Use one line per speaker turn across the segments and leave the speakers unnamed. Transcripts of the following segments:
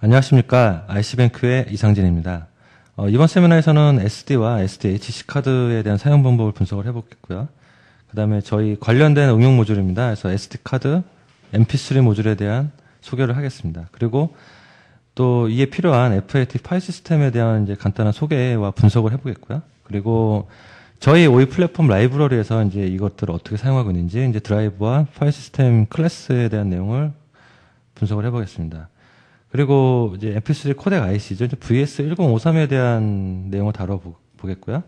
안녕하십니까. IC뱅크의 이상진입니다. 이번 세미나에서는 SD와 SDHC 카드에 대한 사용 방법을 분석을 해보겠고요. 그 다음에 저희 관련된 응용 모듈입니다. 그래서 SD 카드, MP3 모듈에 대한 소개를 하겠습니다. 그리고 또 이에 필요한 FAT 파일 시스템에 대한 이제 간단한 소개와 분석을 해보겠고요. 그리고 저희 OE 플랫폼 라이브러리에서 이제 이것들을 어떻게 사용하고 있는지 이제 드라이브와 파일 시스템 클래스에 대한 내용을 분석을 해보겠습니다. 그리고 이제 MP3 코덱 IC죠. VS1053에 대한 내용을 다뤄보겠고요.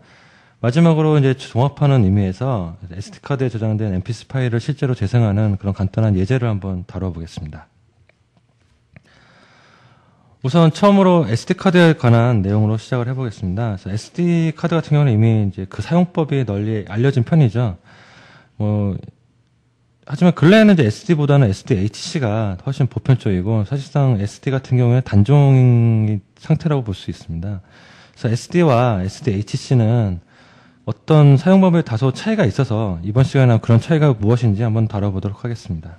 마지막으로 이제 종합하는 의미에서 SD카드에 저장된 MP3 파일을 실제로 재생하는 그런 간단한 예제를 한번 다뤄보겠습니다. 우선 처음으로 SD카드에 관한 내용으로 시작을 해보겠습니다. 그래서 SD카드 같은 경우는 이미 이제 그 사용법이 널리 알려진 편이죠. 하지만 근래에는 이제 SD보다는 SDHC가 훨씬 보편적이고 사실상 SD 같은 경우에 단종 상태라고 볼 수 있습니다. 그래서 SD와 SDHC는 어떤 사용법에 다소 차이가 있어서 이번 시간에 그런 차이가 무엇인지 한번 다뤄보도록 하겠습니다.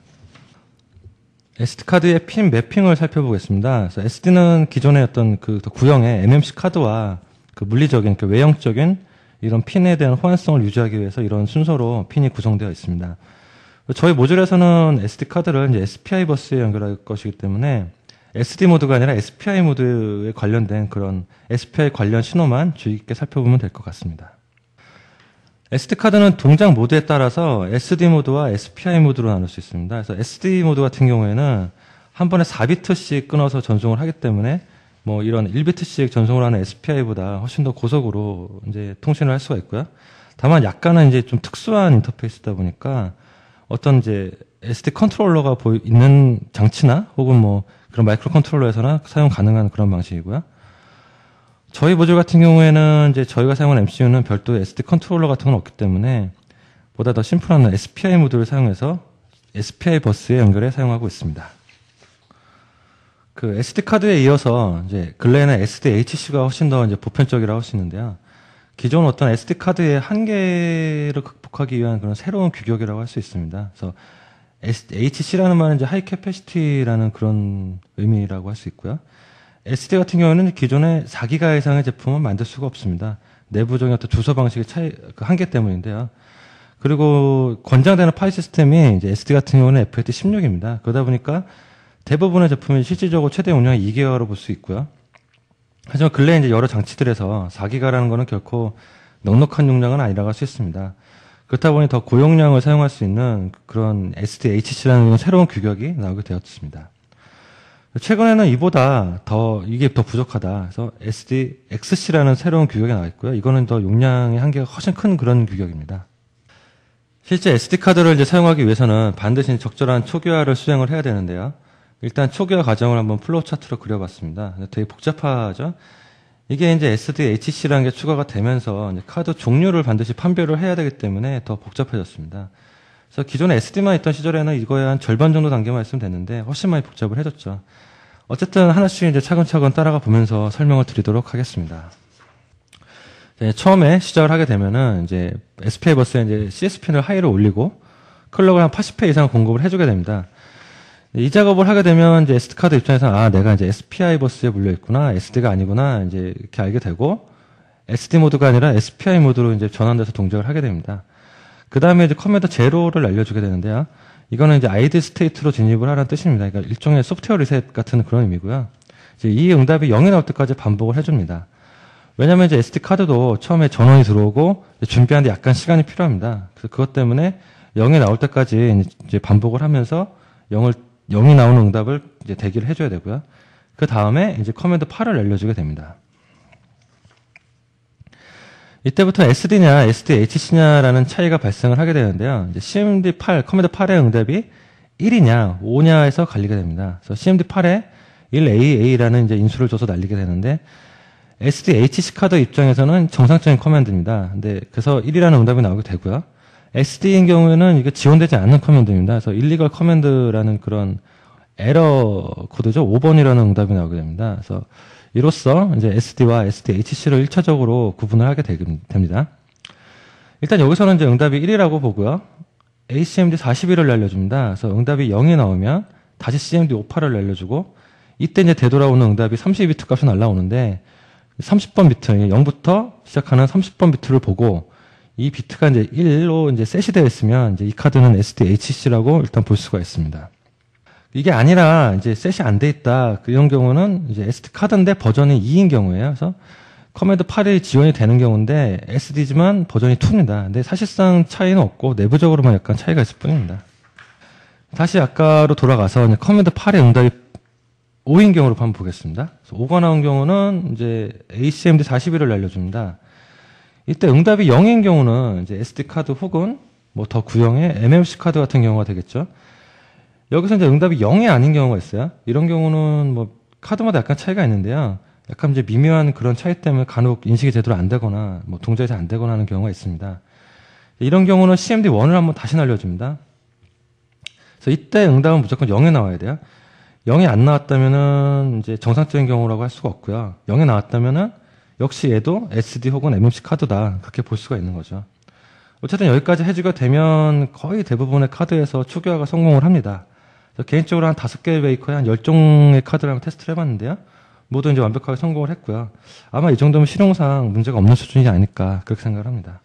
SD카드의 핀 매핑을 살펴보겠습니다. 그래서 SD는 기존의 어떤 그 구형의 MMC 카드와 그 물리적인, 그 외형적인 이런 핀에 대한 호환성을 유지하기 위해서 이런 순서로 핀이 구성되어 있습니다. 저희 모듈에서는 SD카드를 이제 SPI 버스에 연결할 것이기 때문에 SD 모드가 아니라 SPI 모드에 관련된 그런 SPI 관련 신호만 주의 깊게 살펴보면 될 것 같습니다. SD카드는 동작 모드에 따라서 SD 모드와 SPI 모드로 나눌 수 있습니다. 그래서 SD 모드 같은 경우에는 한 번에 4비트씩 끊어서 전송을 하기 때문에 이런 1비트씩 전송을 하는 SPI보다 훨씬 더 고속으로 이제 통신을 할 수가 있고요. 다만 약간은 이제 좀 특수한 인터페이스다 보니까 어떤 이제 SD 컨트롤러가 있는 장치나 혹은 그런 마이크로 컨트롤러에서나 사용 가능한 그런 방식이고요. 저희 모듈 같은 경우에는 이제 저희가 사용하는 MCU는 별도의 SD 컨트롤러 같은 건 없기 때문에 보다 더 심플한 SPI 모듈을 사용해서 SPI 버스에 연결해 사용하고 있습니다. 그 SD 카드에 이어서 이제 근래에는 SDHC가 훨씬 더 이제 보편적이라고 할 수 있는데요. 기존 어떤 SD 카드의 한계를 극복하기 위한 그런 새로운 규격이라고 할 수 있습니다. 그래서 HC라는 말은 이제 하이 캐패시티라는 그런 의미라고 할 수 있고요. SD 같은 경우는 기존의 4기가 이상의 제품은 만들 수가 없습니다. 내부적인 어떤 주소 방식의 차이, 그 한계 때문인데요. 그리고 권장되는 파일 시스템이 이제 SD 같은 경우는 FAT16입니다. 그러다 보니까 대부분의 제품이 실질적으로 최대 용량이 2기가로 볼 수 있고요. 하지만 근래 이제 여러 장치들에서 4기가라는 것은 결코 넉넉한 용량은 아니라고 할 수 있습니다. 그렇다 보니 더 고용량을 사용할 수 있는 그런 SDHC라는 새로운 규격이 나오게 되었습니다. 최근에는 이게 더 부족하다. 그래서 SDXC라는 새로운 규격이 나와 있고요. 이거는 더 용량의 한계가 훨씬 큰 그런 규격입니다. 실제 SD카드를 이제 사용하기 위해서는 반드시 적절한 초기화를 수행을 해야 되는데요. 일단 초기화 과정을 한번 플로우 차트로 그려봤습니다. 되게 복잡하죠? 이게 이제 SDHC라는 게 추가가 되면서 이제 카드 종류를 반드시 판별을 해야 되기 때문에 더 복잡해졌습니다. 그래서 기존에 SD만 있던 시절에는 이거에 한 절반 정도 단계만 있으면 됐는데 훨씬 많이 복잡을 해졌죠. 어쨌든 하나씩 이제 차근차근 따라가 보면서 설명을 드리도록 하겠습니다. 처음에 시작을 하게 되면은 이제 SPI 버스에 이제 CS핀을 하이로 올리고 클럭을 한 80회 이상 공급을 해주게 됩니다. 이 작업을 하게 되면 이제 SD카드 입장에서 내가 이제 SPI 버스에 물려 있구나, SD가 아니구나 이제 이렇게 알게 되고 SD 모드가 아니라 SPI 모드로 이제 전환돼서 동작을 하게 됩니다. 그 다음에 이제 커맨드 제로를 알려주게 되는데요. 이거는 이제 아이드 스테이트로 진입을 하라는 뜻입니다. 그러니까 일종의 소프트웨어 리셋 같은 그런 의미고요. 이제 이 응답이 0이 나올 때까지 반복을 해줍니다. 왜냐하면 이제 SD 카드도 처음에 전원이 들어오고 준비하는데 약간 시간이 필요합니다. 그래서 그것 때문에 0이 나올 때까지 이제 반복을 하면서 0이 나오는 응답을 이제 대기를 해줘야 되고요. 그 다음에 이제 커맨드 8을 알려주게 됩니다. 이때부터 SD냐 SDHC냐라는 차이가 발생을 하게 되는데요. 이제 CMD8 커맨드 8의 응답이 1이냐 5냐에서 갈리게 됩니다. 그래서 CMD8에 1AA라는 이제 인수를 줘서 날리게 되는데 SDHC 카드 입장에서는 정상적인 커맨드입니다. 근데 그래서 1이라는 응답이 나오게 되고요. SD인 경우에는 이게 지원되지 않는 커맨드입니다. 그래서 일리걸 커맨드라는 그런 에러 코드죠. 5번이라는 응답이 나오게 됩니다. 그래서 이로써 이제 SD와 SDHC를 1차적으로 구분을 하게 됩니다. 일단 여기서는 이제 응답이 1이라고 보고요. ACMD 41을 날려줍니다. 그래서 응답이 0이 나오면 다시 CMD 58을 날려주고 이때 이제 되돌아오는 응답이 32비트 값이 날라오는데 30번 비트, 0부터 시작하는 30번 비트를 보고 이 비트가 이제 1로 이제 셋이 되어 있으면 이제 이 카드는 SDHC라고 일단 볼 수가 있습니다. 이게 아니라 이제 셋이 안 돼 있다. 이런 경우는 이제 SD 카드인데 버전이 2인 경우예요. 그래서 커맨드 8이 지원이 되는 경우인데 SD지만 버전이 2입니다. 근데 사실상 차이는 없고 내부적으로만 약간 차이가 있을 뿐입니다. 다시 아까로 돌아가서 이제 커맨드 8의 응답이 5인 경우로 한번 보겠습니다. 5가 나온 경우는 이제 ACMD 41을 날려줍니다. 이때 응답이 0인 경우는 이제 SD 카드 혹은 뭐 더 구형의 MMC 카드 같은 경우가 되겠죠. 여기서 이제 응답이 0이 아닌 경우가 있어요. 이런 경우는 뭐 카드마다 약간 차이가 있는데요. 약간 이제 미묘한 그런 차이 때문에 간혹 인식이 제대로 안 되거나 뭐 동작이 잘 안 되거나 하는 경우가 있습니다. 이런 경우는 CMD1을 한번 다시 날려줍니다. 그래서 이때 응답은 무조건 0이 나와야 돼요. 0이 안 나왔다면은 이제 정상적인 경우라고 할 수가 없고요. 0이 나왔다면은 역시 얘도 SD 혹은 MMC 카드다. 그렇게 볼 수가 있는 거죠. 어쨌든 여기까지 해주가 되면 거의 대부분의 카드에서 초기화가 성공을 합니다. 개인적으로 한 5개의 메이커에 한 10종의 카드를 한번 테스트를 해봤는데요. 모두 이제 완벽하게 성공을 했고요. 아마 이 정도면 실용상 문제가 없는 수준이 아닐까 그렇게 생각을 합니다.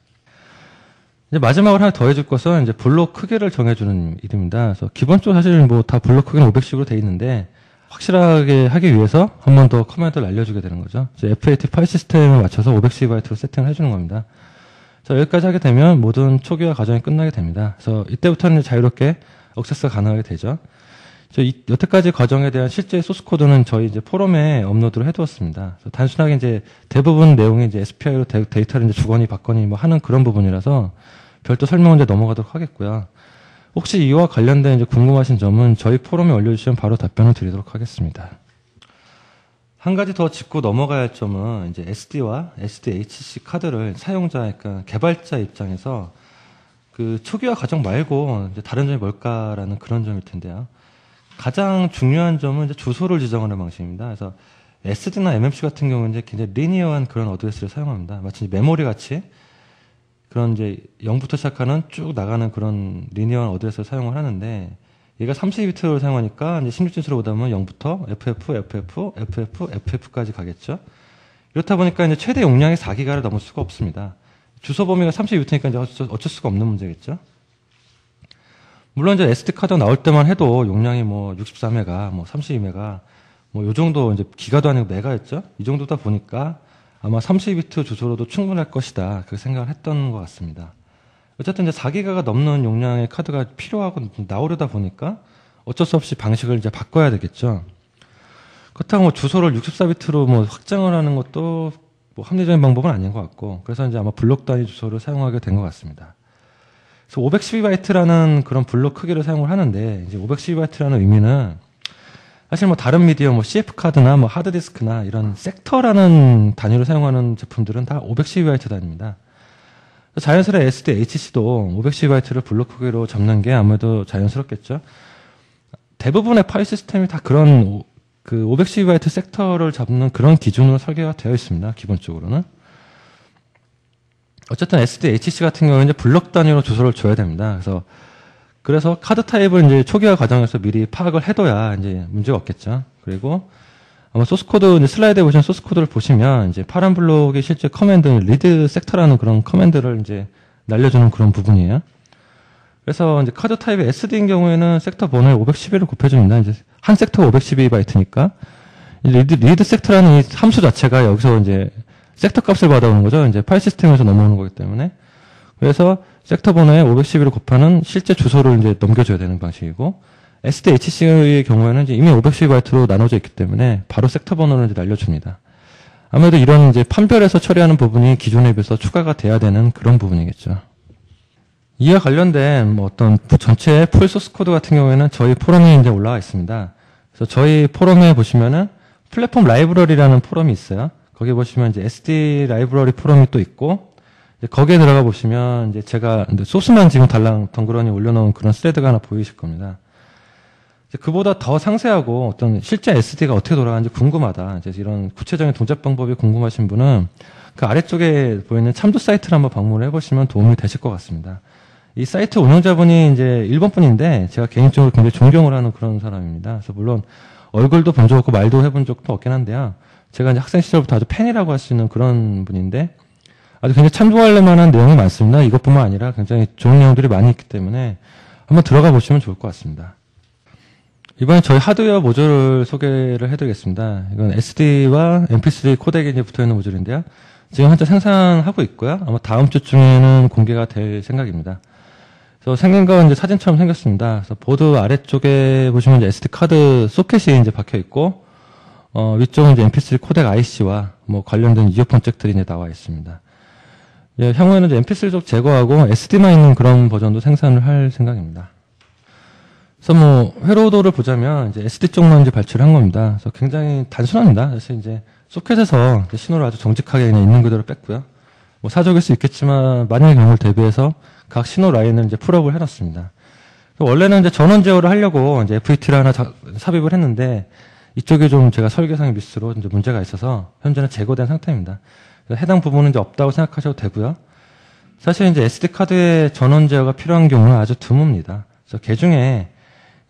이제 마지막으로 하나 더 해줄 것은 이제 블록 크기를 정해주는 일입니다. 그래서 기본적으로 사실 뭐 다 블록 크기는 500씩으로 돼 있는데 확실하게 하기 위해서 한 번 더 커맨드를 날려주게 되는 거죠. 이제 FAT 파일 시스템에 맞춰서 512바이트로 세팅을 해주는 겁니다. 자, 여기까지 하게 되면 모든 초기화 과정이 끝나게 됩니다. 그래서 이때부터는 자유롭게 액세스가 가능하게 되죠. 여태까지 과정에 대한 실제 소스 코드는 저희 이제 포럼에 업로드를 해두었습니다. 단순하게 이제 대부분 내용이 이제 SPI로 데이터를 이제 주거니 받거니 뭐 하는 그런 부분이라서 별도 설명은 이제 넘어가도록 하겠고요. 혹시 이와 관련된 이제 궁금하신 점은 저희 포럼에 올려주시면 바로 답변을 드리도록 하겠습니다. 한 가지 더 짚고 넘어가야 할 점은 이제 SD와 SDHC 카드를 사용자, 그러니까 개발자 입장에서 그 초기화 과정 말고 이제 다른 점이 뭘까라는 그런 점일 텐데요. 가장 중요한 점은 이제 주소를 지정하는 방식입니다. 그래서 SD나 MMC 같은 경우는 이제 굉장히 리니어한 그런 어드레스를 사용합니다. 마치 메모리 같이 그런 이제 0부터 시작하는 쭉 나가는 그런 리니어한 어드레스를 사용을 하는데 얘가 32비트를 사용하니까 이제 16진수로 보다 보면 0부터 FF까지 가겠죠. 이렇다 보니까 이제 최대 용량이 4기가를 넘을 수가 없습니다. 주소 범위가 32비트니까 이제 어쩔 수가 없는 문제겠죠. 물론 이제 SD 카드 나올 때만 해도 용량이 뭐 64메가, 뭐 32메가, 뭐 요 정도 이제 기가도 아니고 메가였죠. 이 정도다 보니까 아마 32비트 주소로도 충분할 것이다. 그렇게 생각을 했던 것 같습니다. 어쨌든 이제 4기가가 넘는 용량의 카드가 필요하고 나오려다 보니까 어쩔 수 없이 방식을 이제 바꿔야 되겠죠. 그렇다고 뭐 주소를 64비트로 뭐 확장을 하는 것도 뭐 합리적인 방법은 아닌 것 같고, 그래서 이제 아마 블록 단위 주소를 사용하게 된 것 같습니다. 그래서 512바이트라는 그런 블록 크기를 사용을 하는데, 이제 512바이트라는 의미는 사실 뭐 다른 미디어 뭐 CF 카드나 뭐 하드디스크나 이런 섹터라는 단위를 사용하는 제품들은 다 512바이트 단위입니다. 자연스레 SDHC도 512바이트를 블록 크기로 잡는 게 아무래도 자연스럽겠죠. 대부분의 파일 시스템이 다 그런 그 512바이트 섹터를 잡는 그런 기준으로 설계가 되어 있습니다. 기본적으로는. 어쨌든 SDHC 같은 경우는 이제 블록 단위로 주소를 줘야 됩니다. 그래서 카드 타입을 이제 초기화 과정에서 미리 파악을 해둬야 이제 문제가 없겠죠. 그리고 아마 소스 코드, 이제 슬라이드에 보시면 소스 코드를 보시면 이제 파란 블록이 실제 커맨드, 리드 섹터라는 그런 커맨드를 이제 날려주는 그런 부분이에요. 그래서 이제 카드 타입의 SD인 경우에는 섹터 번호에 512를 곱해줍니다. 이제 한 섹터가 512바이트니까 리드 섹터라는 이 함수 자체가 여기서 이제 섹터 값을 받아오는 거죠. 이제 파일 시스템에서 넘어오는 거기 때문에. 그래서 섹터 번호에 512를 곱하는 실제 주소를 이제 넘겨줘야 되는 방식이고, SDHC의 경우에는 이제 이미 512바이트로 나눠져 있기 때문에 바로 섹터 번호를 이제 날려줍니다. 아무래도 이런 이제 판별해서 처리하는 부분이 기존에 비해서 추가가 돼야 되는 그런 부분이겠죠. 이와 관련된 뭐 어떤 전체 풀 소스 코드 같은 경우에는 저희 포럼에 이제 올라와 있습니다. 그래서 저희 포럼에 보시면은 플랫폼 라이브러리라는 포럼이 있어요. 거기 보시면 이제 SD 라이브러리 포럼이 또 있고, 이제 거기에 들어가 보시면 이제 제가 소스만 지금 달랑 덩그러니 올려놓은 그런 스레드가 하나 보이실 겁니다. 그보다 더 상세하고 어떤 실제 SD가 어떻게 돌아가는지 궁금하다, 이제 이런 구체적인 동작 방법이 궁금하신 분은 그 아래쪽에 보이는 참조 사이트를 한번 방문을 해보시면 도움이 되실 것 같습니다. 이 사이트 운영자분이 이제 일본 분인데 제가 개인적으로 굉장히 존경을 하는 그런 사람입니다. 그래서 물론 얼굴도 본 적 없고 말도 해본 적도 없긴 한데요. 제가 이제 학생 시절부터 아주 팬이라고 할 수 있는 그런 분인데 아주 굉장히 참고할 만한 내용이 많습니다. 이것뿐만 아니라 굉장히 좋은 내용들이 많이 있기 때문에 한번 들어가 보시면 좋을 것 같습니다. 이번에 저희 하드웨어 모듈을 소개를 해드리겠습니다. 이건 SD와 MP3 코덱이 이제 붙어있는 모듈인데요. 지금 현재 생산하고 있고요. 아마 다음 주쯤에는 공개가 될 생각입니다. 그래서 생긴 건 이제 사진처럼 생겼습니다. 그래서 보드 아래쪽에 보시면 이제 SD 카드 소켓이 이제 박혀 있고, 위쪽은 이제 MP3 코덱 IC와 뭐 관련된 이어폰 잭들이 이제 나와 있습니다. 예, 향후에는 이제 MP3 쪽 제거하고 SD만 있는 그런 버전도 생산을 할 생각입니다. 그래서 뭐 회로도를 보자면 이제 SD 쪽만 이제 발출을 한 겁니다. 그래서 굉장히 단순합니다. 그래서 이제 소켓에서 이제 신호를 아주 정직하게 그냥 있는 그대로 뺐고요. 뭐 사족일 수 있겠지만 만약의 경우를 대비해서 각 신호 라인을 이제 풀업을 해놨습니다. 원래는 이제 전원 제어를 하려고 이제 FET를 하나 삽입을 했는데 이쪽에 좀 제가 설계상 미스로 이제 문제가 있어서 현재는 제거된 상태입니다. 해당 부분은 이제 없다고 생각하셔도 되고요. 사실 이제 SD 카드에 전원 제어가 필요한 경우는 아주 드뭅니다. 그래서 개 중에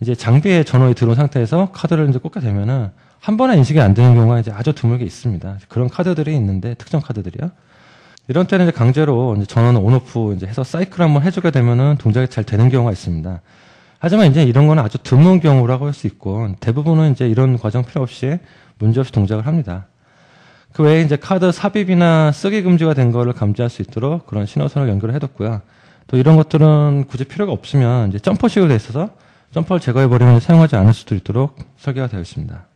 이제 장비에 전원이 들어온 상태에서 카드를 이제 꽂게 되면은 한 번에 인식이 안 되는 경우가 이제 아주 드물게 있습니다. 그런 카드들이 있는데 특정 카드들이요. 이런 때는 이제 강제로 이제 전원을 온오프 이제 해서 사이클 한번 해주게 되면은 동작이 잘 되는 경우가 있습니다. 하지만 이제 이런 거는 아주 드문 경우라고 할 수 있고 대부분은 이제 이런 과정 필요 없이 문제없이 동작을 합니다. 그 외에 이제 카드 삽입이나 쓰기 금지가 된 거를 감지할 수 있도록 그런 신호선을 연결을 해뒀고요. 또 이런 것들은 굳이 필요가 없으면 이제 점퍼식으로 돼 있어서 점퍼를 제거해버리면 사용하지 않을 수도 있도록 설계가 되어 있습니다.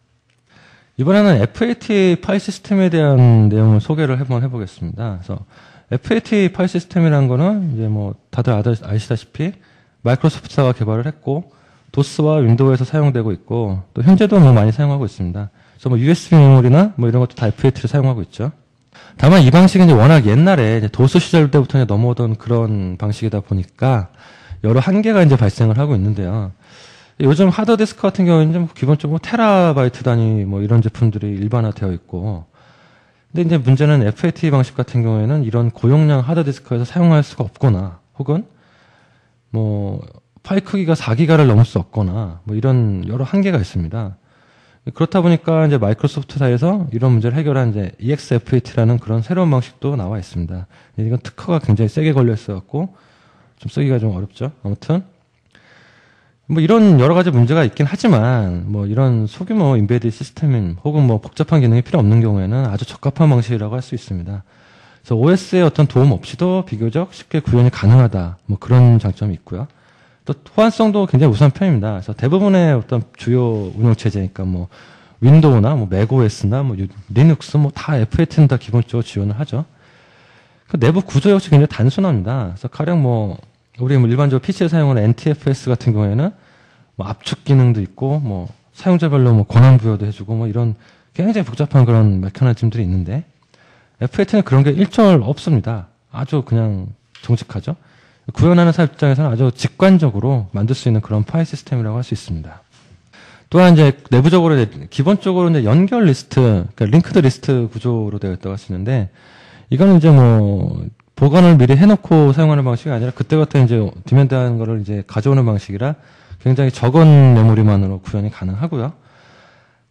이번에는 FAT 파일 시스템에 대한 내용을 소개를 한번 해보겠습니다. 그래서 FAT 파일 시스템이라는 거는 이제 뭐 다들 아시다시피 마이크로소프트사가 개발을 했고 도스와 윈도우에서 사용되고 있고 또 현재도 뭐 많이 사용하고 있습니다. 그래서 뭐 USB 메모리나 뭐 이런 것도 다 FAT를 사용하고 있죠. 다만 이 방식은 이제 워낙 옛날에 이제 도스 시절 때부터 이제 넘어오던 그런 방식이다 보니까 여러 한계가 이제 발생을 하고 있는데요. 요즘 하드디스크 같은 경우에는 기본적으로 테라바이트 단위 뭐 이런 제품들이 일반화되어 있고, 근데 이제 문제는 FAT 방식 같은 경우에는 이런 고용량 하드디스크에서 사용할 수가 없거나, 혹은 뭐 파일 크기가 4기가를 넘을 수 없거나, 뭐 이런 여러 한계가 있습니다. 그렇다 보니까 이제 마이크로소프트사에서 이런 문제를 해결한 이제 EXFAT라는 그런 새로운 방식도 나와 있습니다. 이건 특허가 굉장히 세게 걸려 있어갖고 좀 쓰기가 좀 어렵죠. 아무튼. 뭐 이런 여러 가지 문제가 있긴 하지만 뭐 이런 소규모 인베디드 시스템 혹은 뭐 복잡한 기능이 필요 없는 경우에는 아주 적합한 방식이라고 할 수 있습니다. 그래서 OS의 어떤 도움 없이도 비교적 쉽게 구현이 가능하다. 뭐 그런 장점이 있고요. 또 호환성도 굉장히 우수한 편입니다. 그래서 대부분의 어떤 주요 운영 체제니까 뭐 윈도우나 뭐 맥OS나 뭐 리눅스 뭐 다 FAT는 다 기본적으로 지원을 하죠. 그 내부 구조 역시 굉장히 단순합니다. 그래서 가령 뭐 우리 뭐 일반적으로 PC에 사용하는 NTFS 같은 경우에는 뭐 압축 기능도 있고 뭐 사용자별로 뭐 권한 부여도 해주고 뭐 이런 굉장히 복잡한 그런 메커니즘들이 있는데 FAT는 그런 게 일절 없습니다. 아주 그냥 정직하죠. 구현하는 사업 입장에서는 아주 직관적으로 만들 수 있는 그런 파일 시스템이라고 할 수 있습니다. 또한 이제 내부적으로 이제 기본적으로 이제 연결 리스트, 그러니까 링크드 리스트 구조로 되어 있다고 할 수 있는데 이거는 이제 뭐 보관을 미리 해놓고 사용하는 방식이 아니라 그때그때 이제 디맨드하는 거를 이제 가져오는 방식이라 굉장히 적은 메모리만으로 구현이 가능하고요.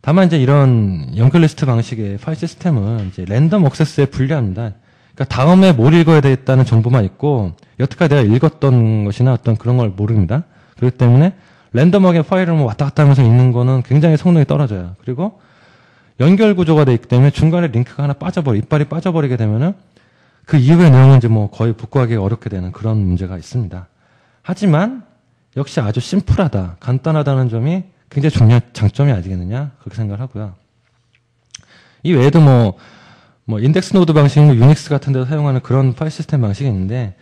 다만 이제 이런 연결 리스트 방식의 파일 시스템은 이제 랜덤 액세스에 불리합니다. 그러니까 다음에 뭘 읽어야 되겠다는 정보만 있고 여태까지 내가 읽었던 것이나 어떤 그런 걸 모릅니다. 그렇기 때문에 랜덤하게 파일을 뭐 왔다 갔다 하면서 읽는 거는 굉장히 성능이 떨어져요. 그리고 연결 구조가 되어 있기 때문에 중간에 링크가 하나 이빨이 빠져버리게 되면은 그 이후의 내용은 이제 뭐 거의 복구하기 어렵게 되는 그런 문제가 있습니다. 하지만 역시 아주 심플하다, 간단하다는 점이 굉장히 중요한 장점이 아니겠느냐 그렇게 생각을 하고요. 이 외에도 뭐 인덱스 노드 방식, 유닉스 같은 데서 사용하는 그런 파일 시스템 방식이 있는데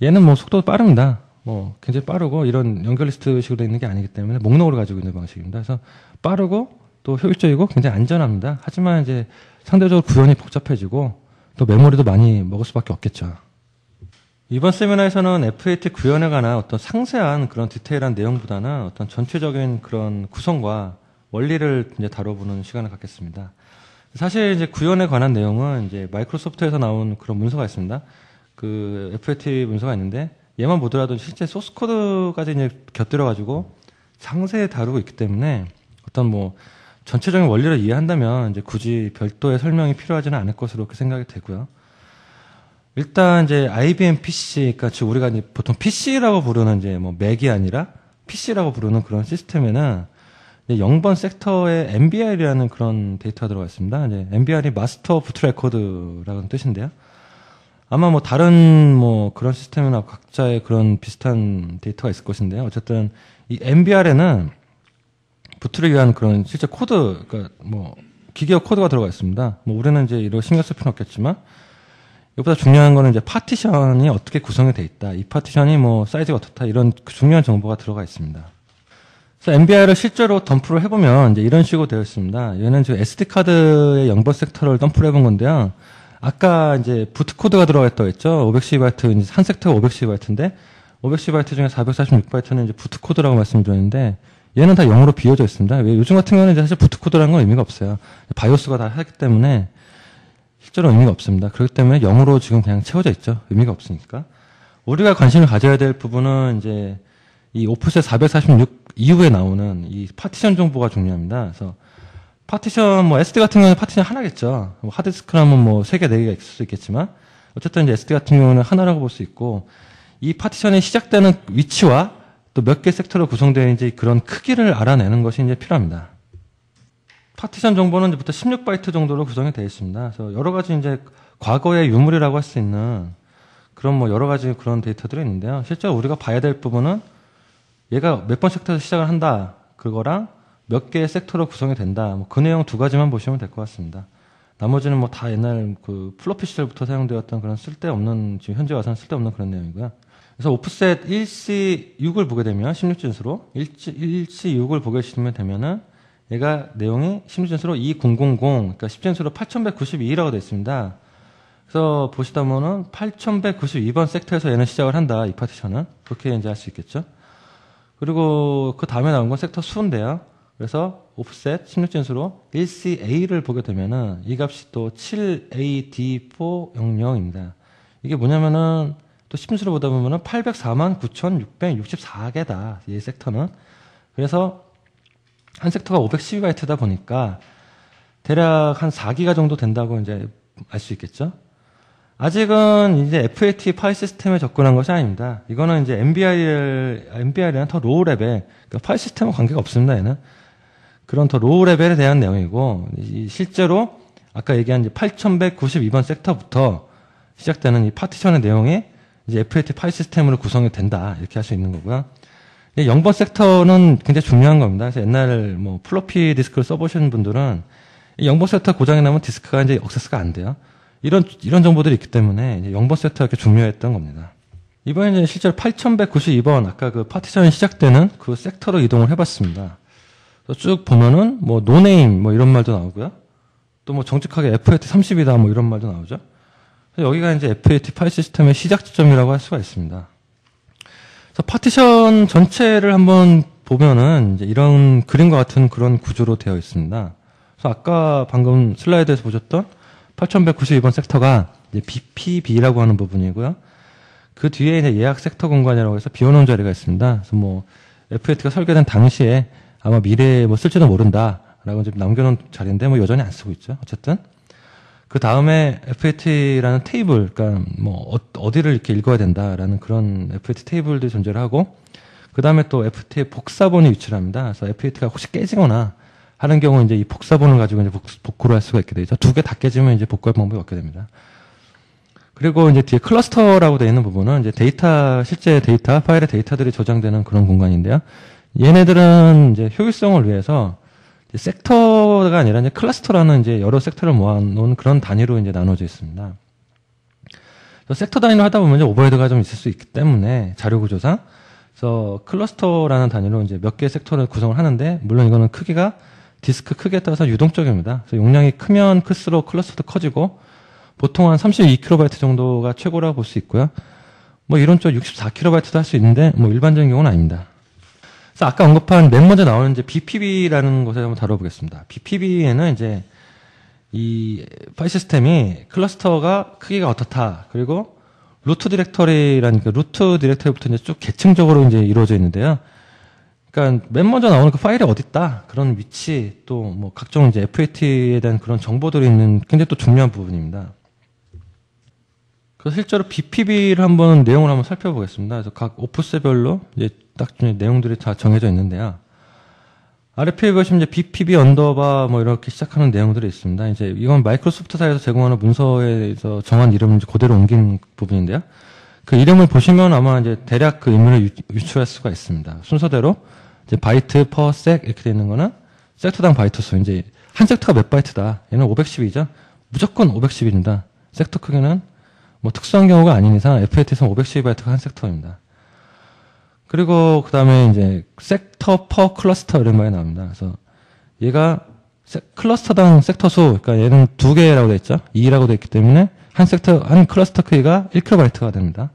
얘는 뭐 속도도 빠릅니다. 뭐 굉장히 빠르고 이런 연결 리스트식으로 되어 있는 게 아니기 때문에 목록으로 가지고 있는 방식입니다. 그래서 빠르고 또 효율적이고 굉장히 안전합니다. 하지만 이제 상대적으로 구현이 복잡해지고 또 메모리도 많이 먹을 수밖에 없겠죠. 이번 세미나에서는 FAT 구현에 관한 어떤 상세한 그런 디테일한 내용보다는 어떤 전체적인 그런 구성과 원리를 이제 다뤄보는 시간을 갖겠습니다. 사실 이제 구현에 관한 내용은 이제 마이크로소프트에서 나온 그런 문서가 있습니다. 그 FAT 문서가 있는데 얘만 보더라도 실제 소스 코드까지 이제 곁들여 가지고 상세히 다루고 있기 때문에 어떤 뭐 전체적인 원리를 이해한다면 이제 굳이 별도의 설명이 필요하지는 않을 것으로 그렇게 생각이 되고요. 일단 이제 IBM PC, 그러니까 즉 우리가 이제 보통 PC라고 부르는 이제 뭐 맥이 아니라 PC라고 부르는 그런 시스템에는 이제 0번 섹터에 MBR이라는 그런 데이터가 들어가 있습니다. 이제 MBR이 마스터 부트 레코드라는 뜻인데요. 아마 뭐 다른 뭐 그런 시스템이나 각자의 그런 비슷한 데이터가 있을 것인데요. 어쨌든 이 MBR에는 부트를 위한 그런 실제 코드, 그러니까 뭐 기계어 코드가 들어가 있습니다. 뭐 우리는 이제 이런 신경 쓸 필요는 없겠지만 이것보다 중요한 거는 이제 파티션이 어떻게 구성이 돼 있다. 이 파티션이 뭐 사이즈가 어떻다. 이런 중요한 정보가 들어가 있습니다. 그래서 MBR을 실제로 덤프를 해보면 이제 이런 식으로 되어 있습니다. 얘는 지금 SD카드의 0번 섹터를 덤프를 해본 건데요. 아까 이제 부트 코드가 들어가 있다고 했죠. 512바이트, 이제 한 섹터가 512바이트인데 512바이트 중에 446바이트는 이제 부트 코드라고 말씀드렸는데 얘는 다 0으로 비워져 있습니다. 왜 요즘 같은 경우는 이제 사실 부트 코드라는 건 의미가 없어요. 바이오스가 다 하기 때문에 실제로 의미가 없습니다. 그렇기 때문에 0으로 지금 그냥 채워져 있죠. 의미가 없으니까. 우리가 관심을 가져야 될 부분은 이제 이 오프셋 446 이후에 나오는 이 파티션 정보가 중요합니다. 그래서 파티션, 뭐 SD 같은 경우는 파티션 하나겠죠. 뭐 하드디스크라면 뭐 3개, 4개가 있을 수 있겠지만 어쨌든 이제 SD 같은 경우는 하나라고 볼 수 있고 이 파티션이 시작되는 위치와 또 몇 개 섹터로 구성되어 있는지 그런 크기를 알아내는 것이 이제 필요합니다. 파티션 정보는 이제부터 16바이트 정도로 구성이 되어 있습니다. 그래서 여러 가지 이제 과거의 유물이라고 할 수 있는 그런 뭐 여러 가지 그런 데이터들이 있는데요. 실제로 우리가 봐야 될 부분은 얘가 몇 번 섹터에서 시작을 한다. 그거랑 몇 개의 섹터로 구성이 된다. 뭐 그 내용 두 가지만 보시면 될 것 같습니다. 나머지는 뭐 다 옛날 그 플로피 시절부터 사용되었던 그런 쓸데없는, 지금 현재 와서는 쓸데없는 그런 내용이고요. 그래서 오프셋 1C6을 보게 되면 16진수로 1C6을 보게 되면은 얘가 내용이 16진수로 2000, 그러니까 10진수로 8192라고 되어 있습니다. 그래서 보시다 보면은 8192번 섹터에서 얘는 시작을 한다. 이 파티션은. 그렇게 이제 할 수 있겠죠. 그리고 그 다음에 나온 건 섹터 수인데요. 그래서 오프셋 16진수로 1CA를 보게 되면은 이 값이 또 7AD400입니다. 이게 뭐냐면은 또 10진수로 보다 보면은 849,664개다. 이 섹터는. 그래서 한 섹터가 512바이트다 보니까 대략 한 4기가 정도 된다고 이제 알 수 있겠죠. 아직은 이제 FAT 파일 시스템에 접근한 것이 아닙니다. 이거는 이제 MBR이랑 더 로우 레벨, 그러니까 파일 시스템과 관계가 없습니다. 얘는 그런 더 로우 레벨에 대한 내용이고, 실제로 아까 얘기한 이제 8192번 섹터부터 시작되는 이 파티션의 내용이 이제 FAT 파일 시스템으로 구성이 된다. 이렇게 할 수 있는 거고요. 0번 섹터는 굉장히 중요한 겁니다. 그래서 옛날 뭐 플로피 디스크를 써보시는 분들은 0번 섹터 고장이 나면 디스크가 이제 액세스가 안 돼요. 이런 정보들이 있기 때문에 0번 섹터가 이렇게 중요했던 겁니다. 이번에 이제 실제로 8192번, 아까 그 파티션이 시작되는 그 섹터로 이동을 해봤습니다. 쭉 보면은 뭐 노네임 뭐 이런 말도 나오고요. 또 뭐 정직하게 FAT 30이다 뭐 이런 말도 나오죠. 여기가 이제 FAT 파일 시스템의 시작 지점이라고 할 수가 있습니다. 그래서 파티션 전체를 한번 보면은 이제 이런 그림과 같은 그런 구조로 되어 있습니다. 그래서 아까 방금 슬라이드에서 보셨던 8192번 섹터가 이제 BPB라고 하는 부분이고요. 그 뒤에 이제 예약 섹터 공간이라고 해서 비워놓은 자리가 있습니다. 그래서 뭐 FAT가 설계된 당시에 아마 미래에 뭐 쓸지도 모른다라고 이제 남겨놓은 자리인데 뭐 여전히 안 쓰고 있죠. 어쨌든 그 다음에 FAT라는 테이블, 그러니까 뭐 어디를 이렇게 읽어야 된다라는 그런 FAT 테이블들이 존재를 하고, 그 다음에 또 FAT의 복사본이 위치를 합니다. 그래서 FAT가 혹시 깨지거나 하는 경우 이제 이 복사본을 가지고 이제 복구를 할 수가 있게 되죠. 두 개 다 깨지면 이제 복구할 방법이 없게 됩니다. 그리고 이제 뒤에 클러스터라고 되어 있는 부분은 이제 실제 데이터, 파일의 데이터들이 저장되는 그런 공간인데요. 얘네들은 이제 효율성을 위해서 섹터가 아니라 이제 클러스터라는 이제 여러 섹터를 모아놓은 그런 단위로 이제 나눠져 있습니다. 섹터 단위로 하다 보면 이제 오버헤드가 좀 있을 수 있기 때문에 자료 구조상, 그래서 클러스터라는 단위로 이제 몇 개의 섹터를 구성을 하는데, 물론 이거는 크기가 디스크 크기에 따라서 유동적입니다. 그래서 용량이 크면 클수록 클러스터도 커지고, 보통 한 32KB 정도가 최고라고 볼 수 있고요. 뭐 이런 쪽 64KB도 할 수 있는데, 뭐 일반적인 경우는 아닙니다. 그래서 아까 언급한 맨 먼저 나오는 이제 BPB라는 것을 한번 다뤄보겠습니다. BPB에는 이제 이 파일 시스템이 클러스터가 크기가 어떻다. 그리고 루트 디렉터리라는 그 루트 디렉터리부터 이제 쭉 계층적으로 이제 이루어져 있는데요. 그러니까 맨 먼저 나오는 그 파일이 어딨다 그런 위치 또 뭐 각종 이제 FAT에 대한 그런 정보들이 있는 굉장히 또 중요한 부분입니다. 그래서 실제로 BPB를 한번 내용을 한번 살펴보겠습니다. 그래서 각 오프셋별로 이제 딱 내용들이 다 정해져 있는데요. RF에 보시면 이제 BPB 언더바 뭐 이렇게 시작하는 내용들이 있습니다. 이제 이건 마이크로소프트사에서 제공하는 문서에서 정한 이름을 이제 그대로 옮긴 부분인데요. 그 이름을 보시면 아마 이제 대략 그 의미를 유추할 수가 있습니다. 순서대로 이제 바이트 퍼 섹 이렇게 되어 있는 거는 섹터당 바이트 수. 이제 한 섹터가 몇 바이트다. 얘는 512죠. 무조건 512입니다. 섹터 크기는 뭐 특수한 경우가 아닌 이상 FAT에서는 512바이트가 한 섹터입니다. 그리고 그 다음에 이제 섹터 퍼 클러스터 이런 말이 나옵니다. 그래서 얘가 클러스터당 섹터 수, 그러니까 얘는 2개라고 되어 있죠. 2라고 되어 있기 때문에 한 클러스터 크기가 1kB가 됩니다.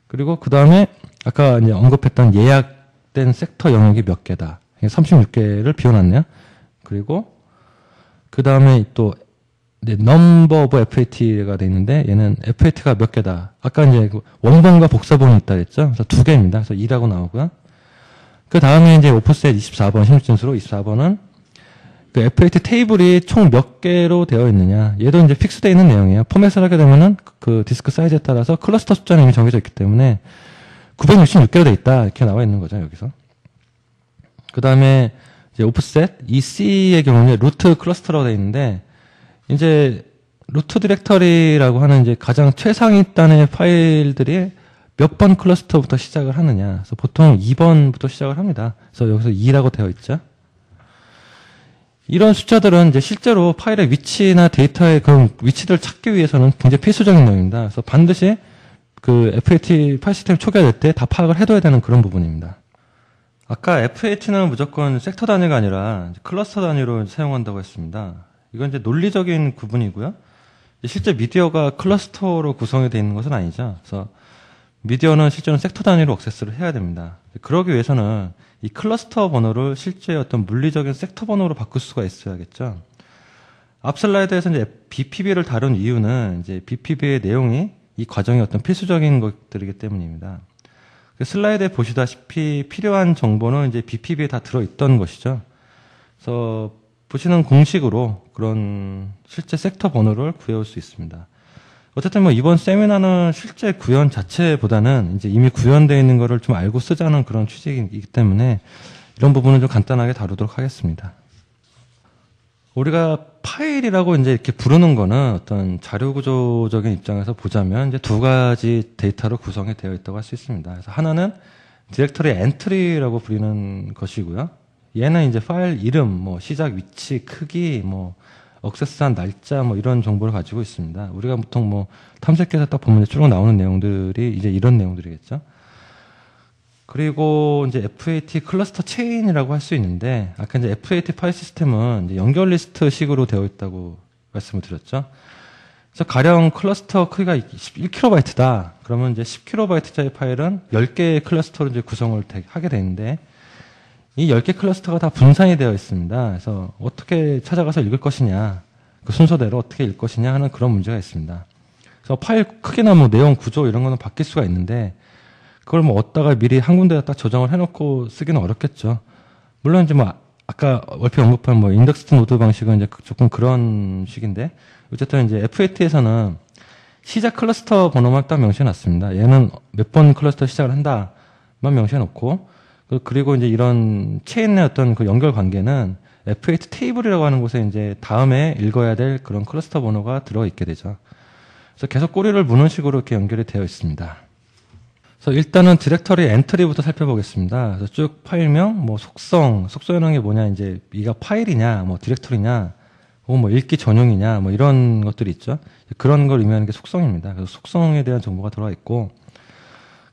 그리고 그 다음에 아까 이제 언급했던 예약된 섹터 영역이 몇 개다. 36개를 비워놨네요. 그리고 그 다음에 또 넘버 오브 FAT가 돼 있는데 얘는 FAT가 몇 개다. 아까 이제 원본과 복사본이 있다 했죠. 그래서 2개입니다. 그래서 2라고 나오고요. 그 다음에 이제 오프셋 24번 신입진수로 24번은 그 FAT 테이블이 총 몇 개로 되어 있느냐. 얘도 이제 픽스되어 있는 내용이에요. 포맷을 하게 되면은 그 디스크 사이즈에 따라서 클러스터 숫자는 이미 정해져 있기 때문에 966개로 되어 있다. 이렇게 나와 있는 거죠. 여기서. 그 다음에 이제 오프셋 EC의 경우는 루트 클러스터라고 되어 있는데 이제 루트 디렉터리라고 하는 이제 가장 최상위 단의 파일들이 몇 번 클러스터부터 시작을 하느냐. 그래서 보통 2번부터 시작을 합니다. 그래서 여기서 2라고 되어 있죠. 이런 숫자들은 이제 실제로 파일의 위치나 데이터의 그 위치들을 찾기 위해서는 굉장히 필수적인 내용입니다. 그래서 반드시 그 FAT 파일 시스템 초기화될 때 다 파악을 해둬야 되는 그런 부분입니다. 아까 FAT는 무조건 섹터 단위가 아니라 클러스터 단위로 사용한다고 했습니다. 이건 이제 논리적인 구분이고요. 실제 미디어가 클러스터로 구성이 되어 있는 것은 아니죠. 그래서 미디어는 실제로는 섹터 단위로 액세스를 해야 됩니다. 그러기 위해서는 이 클러스터 번호를 실제 어떤 물리적인 섹터 번호로 바꿀 수가 있어야겠죠. 앞 슬라이드에서 이제 BPB를 다룬 이유는 이제 BPB의 내용이 이 과정의 어떤 필수적인 것들이기 때문입니다. 슬라이드에 보시다시피 필요한 정보는 이제 BPB에 다 들어있던 것이죠. 그래서 보시는 공식으로 그런 실제 섹터 번호를 구해올 수 있습니다. 어쨌든 뭐 이번 세미나는 실제 구현 자체보다는 이제 이미 구현되어 있는 거를 좀 알고 쓰자는 그런 취지이기 때문에 이런 부분은 좀 간단하게 다루도록 하겠습니다. 우리가 파일이라고 이제 이렇게 부르는 거는 어떤 자료 구조적인 입장에서 보자면 이제 두 가지 데이터로 구성이 되어 있다고 할 수 있습니다. 그래서 하나는 디렉터리 엔트리라고 부르는 것이고요. 얘는 이제 파일 이름, 뭐 시작 위치, 크기, 뭐 액세스한 날짜, 뭐 이런 정보를 가지고 있습니다. 우리가 보통 뭐 탐색해서 딱 보면 쭉 나오는 내용들이 이제 이런 내용들이겠죠. 그리고 이제 FAT 클러스터 체인이라고 할 수 있는데, 아까 이제 FAT 파일 시스템은 이제 연결 리스트 식으로 되어 있다고 말씀을 드렸죠. 그래서 가령 클러스터 크기가 1kB다. 그러면 이제 10kB짜리 파일은 10개의 클러스터로 이제 구성을 하게 되는데, 이 10개 클러스터가 다 분산이 되어 있습니다. 그래서 어떻게 찾아가서 읽을 것이냐, 그 순서대로 어떻게 읽을 것이냐 하는 그런 문제가 있습니다. 그래서 파일 크기나 뭐 내용 구조 이런 거는 바뀔 수가 있는데, 그걸 뭐 얻다가 미리 한 군데다 딱 저장을 해놓고 쓰기는 어렵겠죠. 물론 이제 뭐 아까 얼핏 언급한 뭐 인덱스드 노드 방식은 이제 조금 그런 식인데, 어쨌든 이제 FAT에서는 시작 클러스터 번호만 딱 명시해놨습니다. 얘는 몇 번 클러스터 시작을 한다만 명시해놓고, 그리고 이제 이런 체인의 어떤 그 연결 관계는 FAT 테이블이라고 하는 곳에 이제 다음에 읽어야 될 그런 클러스터 번호가 들어있게 되죠. 그래서 계속 꼬리를 무는 식으로 이렇게 연결이 되어 있습니다. 그래서 일단은 디렉터리 엔트리부터 살펴보겠습니다. 그래서 쭉 파일명, 뭐 속성이라는 게 뭐냐, 이제 이가 파일이냐, 뭐 디렉터리냐, 혹은 뭐 읽기 전용이냐, 뭐 이런 것들이 있죠. 그런 걸 의미하는 게 속성입니다. 그래서 속성에 대한 정보가 들어와 있고,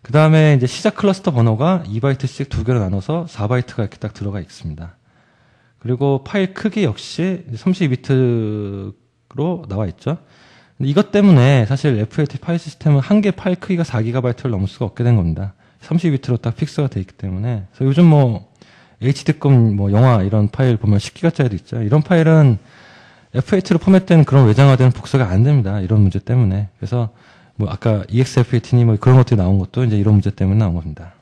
그 다음에 이제 시작 클러스터 번호가 2바이트씩 두 개로 나눠서 4바이트가 이렇게 딱 들어가 있습니다. 그리고 파일 크기 역시 32비트로 나와 있죠. 이것 때문에 사실 FAT 파일 시스템은 한 개 파일 크기가 4GB를 넘을 수가 없게 된 겁니다. 32비트로 딱 픽스가 돼 있기 때문에. 그래서 요즘 뭐 HD급 뭐 영화 이런 파일 보면 10GB짜리도 있죠. 이런 파일은 FAT로 포맷된 그런 외장화되는 복사가 안 됩니다. 이런 문제 때문에. 그래서 뭐 아까 EXFAT니 뭐 그런 것들이 나온 것도 이제 이런 문제 때문에 나온 겁니다.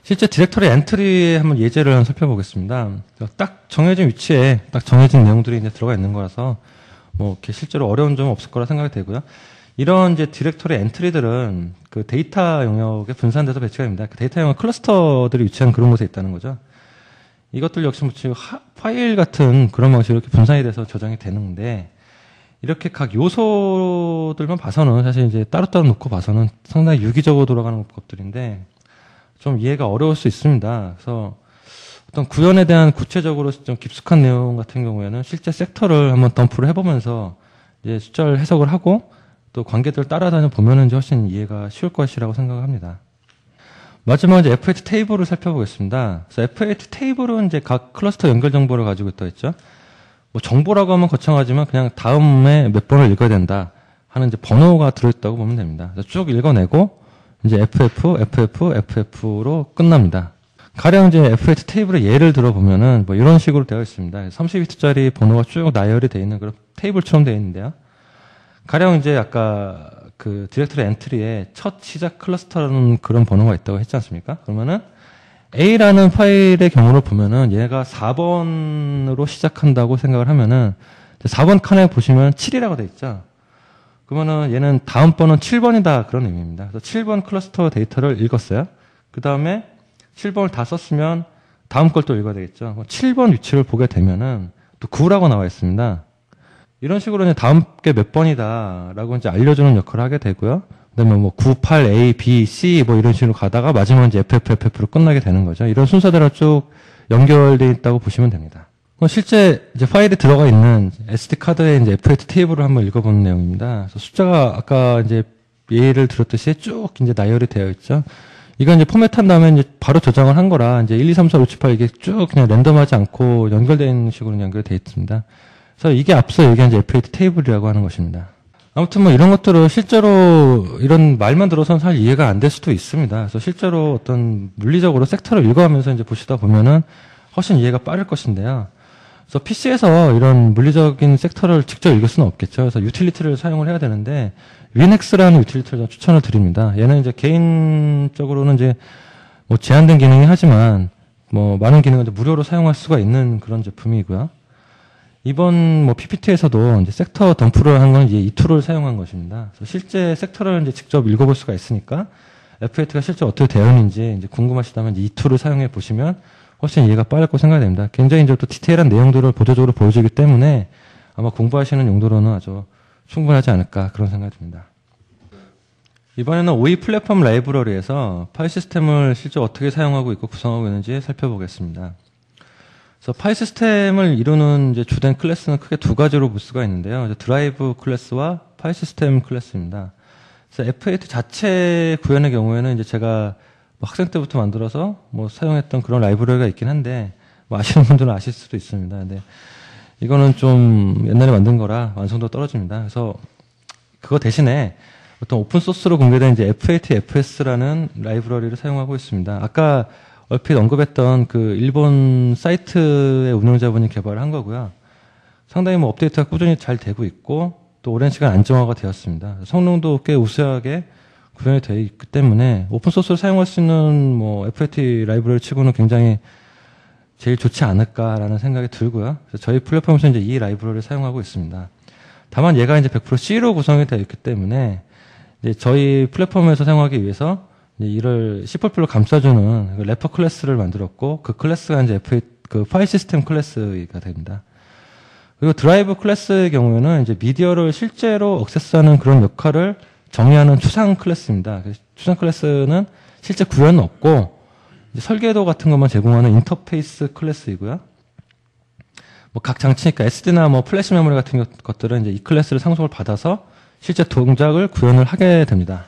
실제 디렉터리 엔트리에 한번 예제를 한번 살펴보겠습니다. 딱 정해진 위치에 딱 정해진 내용들이 이제 들어가 있는 거라서 뭐 이렇게 실제로 어려운 점은 없을 거라 생각이 되고요. 이런 이제 디렉터리 엔트리들은 그 데이터 영역에 분산돼서 배치가 됩니다. 그 데이터 영역 클러스터들이 위치한 그런 곳에 있다는 거죠. 이것들 역시 뭐 파일 같은 그런 방식으로 이렇게 분산이 돼서 저장이 되는데, 이렇게 각 요소들만 봐서는 사실 이제 따로따로 놓고 봐서는 상당히 유기적으로 돌아가는 것들인데 좀 이해가 어려울 수 있습니다. 그래서 어떤 구현에 대한 구체적으로 좀 깊숙한 내용 같은 경우에는 실제 섹터를 한번 덤프를 해보면서 이제 숫자를 해석을 하고 또 관계들을 따라다녀 보면은 이제 훨씬 이해가 쉬울 것이라고 생각합니다. 마지막으로 이제 F8 테이블을 살펴보겠습니다. 그래서 F8 테이블은 이제 각 클러스터 연결 정보를 가지고 있다 했죠. 뭐 정보라고 하면 거창하지만 그냥 다음에 몇 번을 읽어야 된다 하는 이제 번호가 들어있다고 보면 됩니다. 그래서 쭉 읽어내고 이제 FF로 끝납니다. 가령 이제 F8 테이블의 예를 들어보면은 뭐 이런 식으로 되어 있습니다. 30비트짜리 번호가 쭉 나열이 되어 있는 그런 테이블처럼 되어 있는데요. 가령 이제 아까 그 디렉터리 엔트리에 첫 시작 클러스터라는 그런 번호가 있다고 했지 않습니까? 그러면은 A라는 파일의 경우를 보면은 얘가 4번으로 시작한다고 생각을 하면은 4번 칸에 보시면 7이라고 되어 있죠. 그러면은 얘는 다음 번은 7번이다 그런 의미입니다. 그래서 7번 클러스터 데이터를 읽었어요. 그 다음에 7번을 다 썼으면 다음 걸 또 읽어야 되겠죠. 7번 위치를 보게 되면은 또 9라고 나와 있습니다. 이런 식으로 이제 다음 게 몇 번이다라고 이제 알려주는 역할을 하게 되고요. 그다음에 뭐 9, 8, A, B, C 뭐 이런 식으로 가다가 마지막에 이제 FF로 끝나게 되는 거죠. 이런 순서대로 쭉 연결되어 있다고 보시면 됩니다. 실제 이제 파일에 들어가 있는 SD 카드의 이제 F8 테이블을 한번 읽어보는 내용입니다. 그래서 숫자가 아까 이제 예를 들었듯이 쭉 이제 나열이 되어 있죠. 이건 이제 포맷한 다음에 이제 바로 저장을 한 거라 이제 1, 2, 3, 4, 5, 7, 8 이게 쭉 그냥 랜덤하지 않고 연결된 식으로 연결되어 있습니다. 그래서 이게 앞서 얘기한 이제 F8 테이블이라고 하는 것입니다. 아무튼 뭐 이런 것들을 실제로 이런 말만 들어서는 잘 이해가 안 될 수도 있습니다. 그래서 실제로 어떤 물리적으로 섹터를 읽어가면서 이제 보시다 보면은 훨씬 이해가 빠를 것인데요. 그래서 PC에서 이런 물리적인 섹터를 직접 읽을 수는 없겠죠. 그래서 유틸리티를 사용을 해야 되는데 윈엑스라는 유틸리티를 추천을 드립니다. 얘는 이제 개인적으로는 이제 뭐 제한된 기능이 하지만 뭐 많은 기능을 이제 무료로 사용할 수가 있는 그런 제품이고요. 이번 뭐 PPT에서도 이제 섹터 덤프를 한 건 이제 이 툴을 사용한 것입니다. 그래서 실제 섹터를 이제 직접 읽어볼 수가 있으니까 F8가 실제 어떻게 되어 있는지 이제 궁금하시다면 이 툴을 사용해 보시면 훨씬 이해가 빠르고 생각이 됩니다. 굉장히 이제 또 디테일한 내용들을 보조적으로 보여주기 때문에 아마 공부하시는 용도로는 아주 충분하지 않을까 그런 생각이 듭니다. 이번에는 OE 플랫폼 라이브러리에서 파일 시스템을 실제 어떻게 사용하고 있고 구성하고 있는지 살펴보겠습니다. 그래서 파일 시스템을 이루는 이제 주된 클래스는 크게 두 가지로 볼 수가 있는데요. 드라이브 클래스와 파일 시스템 클래스입니다. 그래서 F8 자체 구현의 경우에는 이제 제가 뭐 학생 때부터 만들어서 뭐 사용했던 그런 라이브러리가 있긴 한데 뭐 아시는 분들은 아실 수도 있습니다. 근데 이거는 좀 옛날에 만든 거라 완성도가 떨어집니다. 그래서 그거 대신에 어떤 오픈 소스로 공개된 이제 F8 FS라는 라이브러리를 사용하고 있습니다. 아까 얼핏 언급했던 그 일본 사이트의 운영자분이 개발을 한 거고요. 상당히 뭐 업데이트가 꾸준히 잘 되고 있고 또 오랜 시간 안정화가 되었습니다. 성능도 꽤 우수하게 구현이 되어 있기 때문에 오픈소스를 사용할 수 있는 뭐 F8 라이브러리 치고는 굉장히 제일 좋지 않을까라는 생각이 들고요. 그래서 저희 플랫폼에서 이제 이 라이브러리를 사용하고 있습니다. 다만 얘가 이제 100% C로 구성이 되어 있기 때문에 이제 저희 플랫폼에서 사용하기 위해서 이를 C++로 감싸주는 래퍼 클래스를 만들었고 그 클래스가 이제 F8 그 파일 시스템 클래스가 됩니다. 그리고 드라이브 클래스의 경우에는 이제 미디어를 실제로 액세스하는 그런 역할을 정의하는 추상 클래스입니다. 추상 클래스는 실제 구현은 없고 이제 설계도 같은 것만 제공하는 인터페이스 클래스이고요. 뭐 각 장치, 그러니까 SD나 뭐 플래시 메모리 같은 것들은 이제 이 클래스를 상속을 받아서 실제 동작을 구현을 하게 됩니다.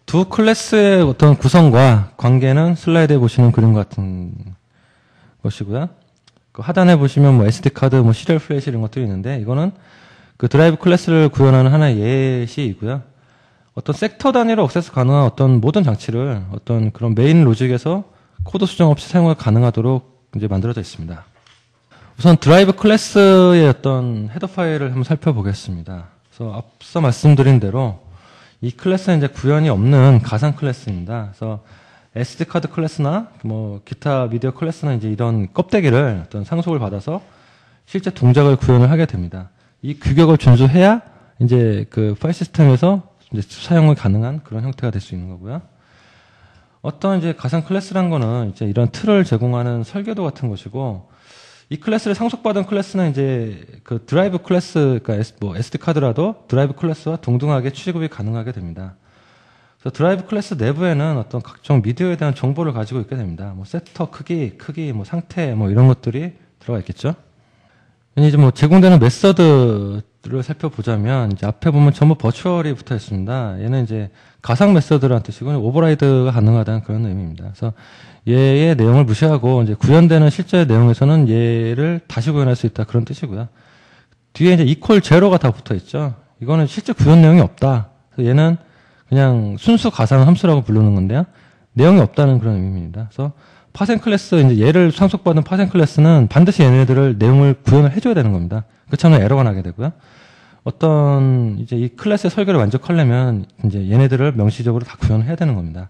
두 클래스의 어떤 구성과 관계는 슬라이드에 보시는 그림 같은 것이고요. 그 하단에 보시면 뭐 SD카드, 뭐 시리얼 플래시 이런 것들이 있는데 이거는 그 드라이브 클래스를 구현하는 하나의 예시이고요. 어떤 섹터 단위로 액세스 가능한 어떤 모든 장치를 어떤 그런 메인 로직에서 코드 수정 없이 사용이 가능하도록 이제 만들어져 있습니다. 우선 드라이브 클래스의 어떤 헤더 파일을 한번 살펴보겠습니다. 그래서 앞서 말씀드린 대로 이 클래스는 이제 구현이 없는 가상 클래스입니다. 그래서 SD 카드 클래스나 뭐 기타 미디어 클래스나 이제 이런 껍데기를 어떤 상속을 받아서 실제 동작을 구현을 하게 됩니다. 이 규격을 준수해야 이제 그 파일 시스템에서 이제 사용이 가능한 그런 형태가 될 수 있는 거고요. 어떤 이제 가상 클래스란 거는 이제 이런 틀을 제공하는 설계도 같은 것이고, 이 클래스를 상속받은 클래스는 이제 그 드라이브 클래스, 그러니까 뭐 SD 카드라도 드라이브 클래스와 동등하게 취급이 가능하게 됩니다. 그래서 드라이브 클래스 내부에는 어떤 각종 미디어에 대한 정보를 가지고 있게 됩니다. 뭐 섹터 크기, 뭐 상태, 뭐 이런 것들이 들어가 있겠죠. 이제 뭐 제공되는 메서드를 살펴보자면, 이제 앞에 보면 전부 버추얼이 붙어 있습니다. 얘는 이제 가상 메서드라는 뜻이고, 오버라이드가 가능하다는 그런 의미입니다. 그래서 얘의 내용을 무시하고, 이제 구현되는 실제 내용에서는 얘를 다시 구현할 수 있다. 그런 뜻이고요. 뒤에 이제 equal zero가 다 붙어 있죠. 이거는 실제 구현 내용이 없다. 그래서 얘는 그냥 순수 가상 함수라고 부르는 건데요. 내용이 없다는 그런 의미입니다. 그래서 파생 클래스, 이제 얘를 상속받은 파생 클래스는 반드시 얘네들을 내용을 구현을 해줘야 되는 겁니다. 그렇지 않으면 에러가 나게 되고요. 어떤 이제 이 클래스의 설계를 만족하려면 이제 얘네들을 명시적으로 다 구현을 해야 되는 겁니다.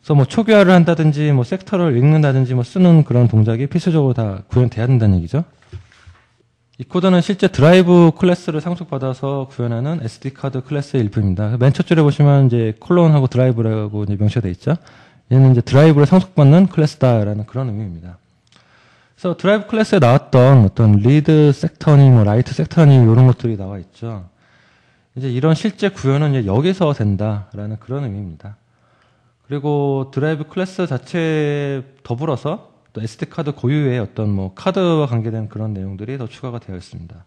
그래서 뭐 초기화를 한다든지 뭐 섹터를 읽는다든지 뭐 쓰는 그런 동작이 필수적으로 다 구현돼야 된다는 얘기죠. 이 코드는 실제 드라이브 클래스를 상속받아서 구현하는 SD 카드 클래스의 일부입니다. 맨 첫 줄에 보시면 이제 콜론하고 드라이브라고 이제 명시가 되어 있죠. 얘는 이제 드라이브를 상속받는 클래스다라는 그런 의미입니다. 그래서 드라이브 클래스에 나왔던 어떤 리드 섹터니, 뭐 라이트 섹터니 이런 것들이 나와 있죠. 이제 이런 실제 구현은 이제 여기서 된다라는 그런 의미입니다. 그리고 드라이브 클래스 자체에 더불어서 또 SD 카드 고유의 어떤 뭐 카드와 관계된 그런 내용들이 더 추가가 되어 있습니다.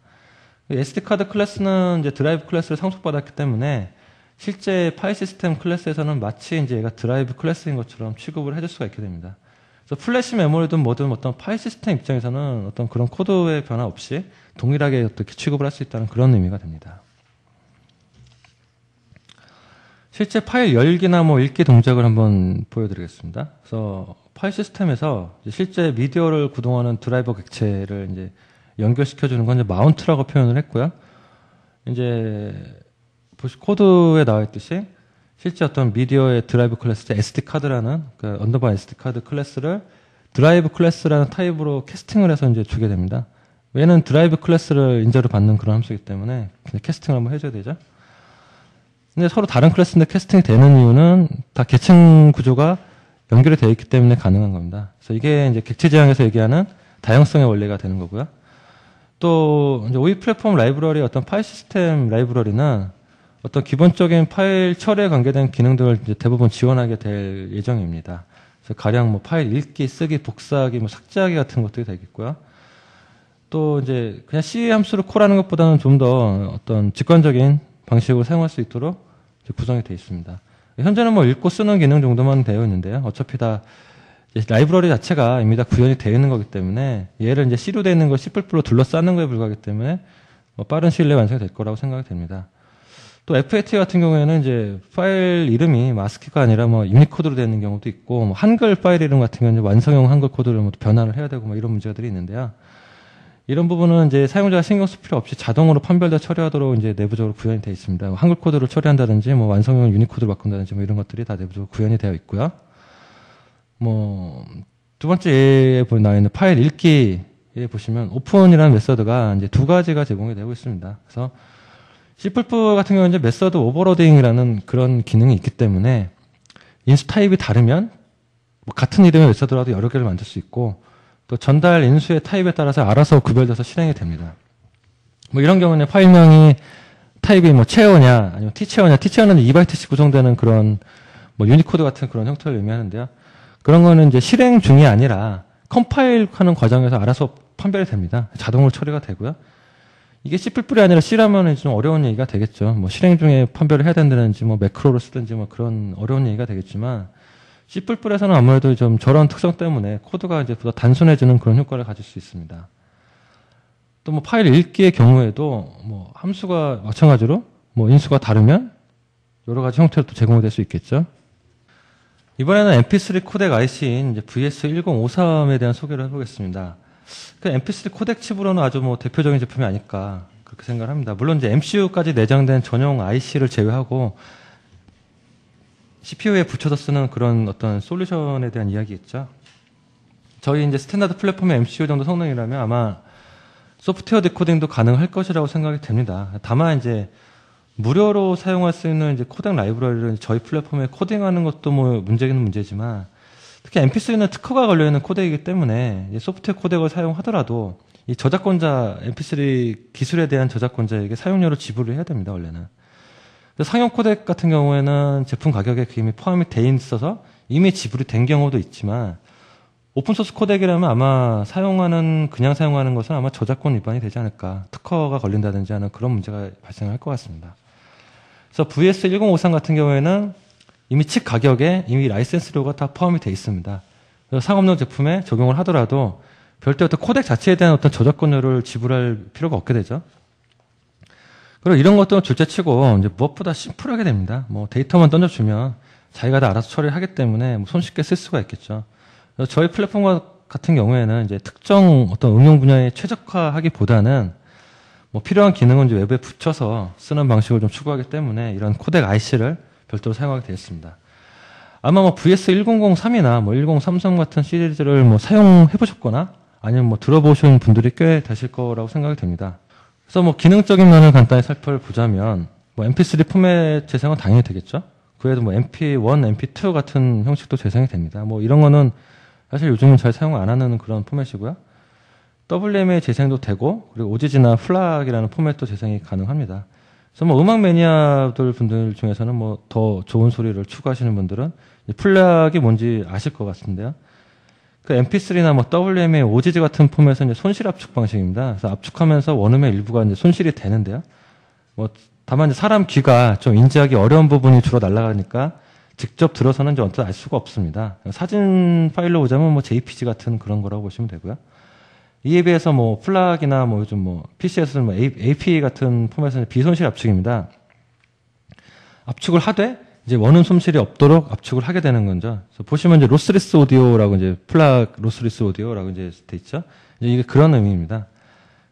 SD 카드 클래스는 이제 드라이브 클래스를 상속받았기 때문에 실제 파일 시스템 클래스에서는 마치 이제 얘가 드라이브 클래스인 것처럼 취급을 해줄 수가 있게 됩니다. 그래서 플래시 메모리든 뭐든 어떤 파일 시스템 입장에서는 어떤 그런 코드의 변화 없이 동일하게 어떻게 취급을 할 수 있다는 그런 의미가 됩니다. 실제 파일 열기나 뭐 읽기 동작을 한번 보여드리겠습니다. 그래서 파일 시스템에서 실제 미디어를 구동하는 드라이버 객체를 이제 연결시켜주는 건 이제 마운트라고 표현을 했고요. 이제 코드에 나와 있듯이 실제 어떤 미디어의 드라이브 클래스, SD 카드라는 그 언더바 SD 카드 클래스를 드라이브 클래스라는 타입으로 캐스팅을 해서 이제 주게 됩니다. 얘는 드라이브 클래스를 인저를 받는 그런 함수이기 때문에 캐스팅을 한번 해줘야 되죠. 근데 서로 다른 클래스인데 캐스팅이 되는 이유는 다 계층 구조가 연결이 되어 있기 때문에 가능한 겁니다. 그래서 이게 이제 객체 지향에서 얘기하는 다양성의 원리가 되는 거고요. 또 이제 OE 플랫폼 라이브러리 어떤 파일 시스템 라이브러리는 어떤 기본적인 파일 처리에 관계된 기능들을 이제 대부분 지원하게 될 예정입니다. 그래서 가령 뭐 파일 읽기, 쓰기, 복사하기, 뭐 삭제하기 같은 것들이 되겠고요. 또 이제 그냥 C 함수를 콜하는 것보다는 좀 더 어떤 직관적인 방식으로 사용할 수 있도록 구성이 되어 있습니다. 현재는 뭐 읽고 쓰는 기능 정도만 되어 있는데요. 어차피 다 라이브러리 자체가 이미 다 구현이 되어 있는 거기 때문에 얘를 이제 C로 되어 있는 걸 C++로 둘러싸는 거에 불과하기 때문에 뭐 빠른 시일 내에 완성이 될 거라고 생각이 됩니다. 또 FAT 같은 경우에는 이제 파일 이름이 마스키가 아니라 뭐 유니코드로 되어 있는 경우도 있고, 뭐 한글 파일 이름 같은 경우는 완성형 한글 코드를 뭐 변환을 해야 되고 뭐 이런 문제들이 있는데요. 이런 부분은 이제 사용자가 신경 쓸 필요 없이 자동으로 판별돼 처리하도록 이제 내부적으로 구현이 되어 있습니다. 한글 코드를 처리한다든지 뭐 완성형 유니코드를 바꾼다든지 뭐 이런 것들이 다 내부적으로 구현이 되어 있고요. 뭐 두 번째 예에 나와 있는 파일 읽기에 보시면 오픈이라는 메서드가 이제 두 가지가 제공이 되고 있습니다. 그래서 C++ 같은 경우는 이제 메서드 오버로딩이라는 그런 기능이 있기 때문에 인수 타입이 다르면 뭐 같은 이름의 메서드라도 여러 개를 만들 수 있고, 또 전달 인수의 타입에 따라서 알아서 구별돼서 실행이 됩니다. 뭐 이런 경우는 파일명이 타입이 뭐 체어냐 아니면 t체어냐, t체어는 2바이트씩 구성되는 그런 뭐 유니코드 같은 그런 형태를 의미하는데요. 그런 거는 이제 실행 중이 아니라 컴파일하는 과정에서 알아서 판별이 됩니다. 자동으로 처리가 되고요. 이게 C++이 아니라 C라면 좀 어려운 얘기가 되겠죠. 뭐 실행 중에 판별을 해야 된다든지 뭐 매크로를 쓰든지 뭐 그런 어려운 얘기가 되겠지만, C++에서는 아무래도 좀 저런 특성 때문에 코드가 이제 더 단순해지는 그런 효과를 가질 수 있습니다. 또 뭐 파일 읽기의 경우에도 뭐 함수가 마찬가지로 뭐 인수가 다르면 여러 가지 형태로 또 제공이 될 수 있겠죠. 이번에는 MP3 코덱 IC인 이제 VS1053에 대한 소개를 해보겠습니다. 그 MP3 코덱 칩으로는 아주 뭐 대표적인 제품이 아닐까 그렇게 생각을 합니다. 물론 이제 MCU까지 내장된 전용 IC를 제외하고 CPU에 붙여서 쓰는 그런 어떤 솔루션에 대한 이야기겠죠. 저희 이제 스탠다드 플랫폼의 MCU 정도 성능이라면 아마 소프트웨어 디코딩도 가능할 것이라고 생각이 됩니다. 다만 이제 무료로 사용할 수 있는 이제 코덱 라이브러리를 저희 플랫폼에 코딩하는 것도 뭐 문제는 문제지만 특히 MP3는 특허가 걸려있는 코덱이기 때문에 소프트웨어 코덱을 사용하더라도 이 저작권자, MP3 기술에 대한 저작권자에게 사용료를 지불을 해야 됩니다, 원래는. 상용 코덱 같은 경우에는 제품 가격에 이미 포함이 돼 있어서 이미 지불이 된 경우도 있지만 오픈소스 코덱이라면 아마 그냥 사용하는 것은 아마 저작권 위반이 되지 않을까. 특허가 걸린다든지 하는 그런 문제가 발생할 것 같습니다. 그래서 VS1053 같은 경우에는 이미 칩 가격에 이미 라이센스료가 다 포함이 돼 있습니다. 그래서 상업용 제품에 적용을 하더라도 별도의 어떤 코덱 자체에 대한 어떤 저작권료를 지불할 필요가 없게 되죠. 그리고 이런 것들은 둘째치고 이제 무엇보다 심플하게 됩니다. 뭐 데이터만 던져주면 자기가 다 알아서 처리를 하기 때문에 뭐 손쉽게 쓸 수가 있겠죠. 그래서 저희 플랫폼 같은 경우에는 이제 특정 어떤 응용 분야에 최적화하기보다는 뭐 필요한 기능은 이제 외부에 붙여서 쓰는 방식을 좀 추구하기 때문에 이런 코덱 IC를 별도로 사용하게 되었습니다. 아마 뭐 VS1003이나 뭐 1033 같은 시리즈를 뭐 사용해 보셨거나 아니면 뭐 들어보신 분들이 꽤 되실 거라고 생각이 됩니다. 그래서 뭐 기능적인 면을 간단히 살펴보자면 뭐 MP3 포맷 재생은 당연히 되겠죠. 그 외에도 뭐 MP1, MP2 같은 형식도 재생이 됩니다. 뭐 이런 거는 사실 요즘은 잘 사용 안 하는 그런 포맷이고요. WMA 재생도 되고 그리고 OGG나 플락이라는 포맷도 재생이 가능합니다. 그래서 뭐 음악 매니아들 분들 중에서는 뭐 더 좋은 소리를 추구하시는 분들은 플락이 뭔지 아실 것 같은데요. 그 MP3나 뭐 WMA, OGG 같은 포맷은 이제 손실 압축 방식입니다. 그래서 압축하면서 원음의 일부가 이제 손실이 되는데요. 뭐 다만 이제 사람 귀가 좀 인지하기 어려운 부분이 주로 날아가니까 직접 들어서는 이제 어떻게 알 수가 없습니다. 사진 파일로 보자면 뭐 JPG 같은 그런 거라고 보시면 되고요. 이에 비해서 뭐 플락이나 뭐 요즘 뭐 PC에서는 뭐 AP 같은 포맷은 비손실 압축입니다. 압축을 하되 이제 원음 손실이 없도록 압축을 하게 되는 거죠. 그래서 보시면 이제 로스리스 오디오라고 이제 플락 로스리스 오디오라고 이제 돼 있죠. 이제 이게 그런 의미입니다.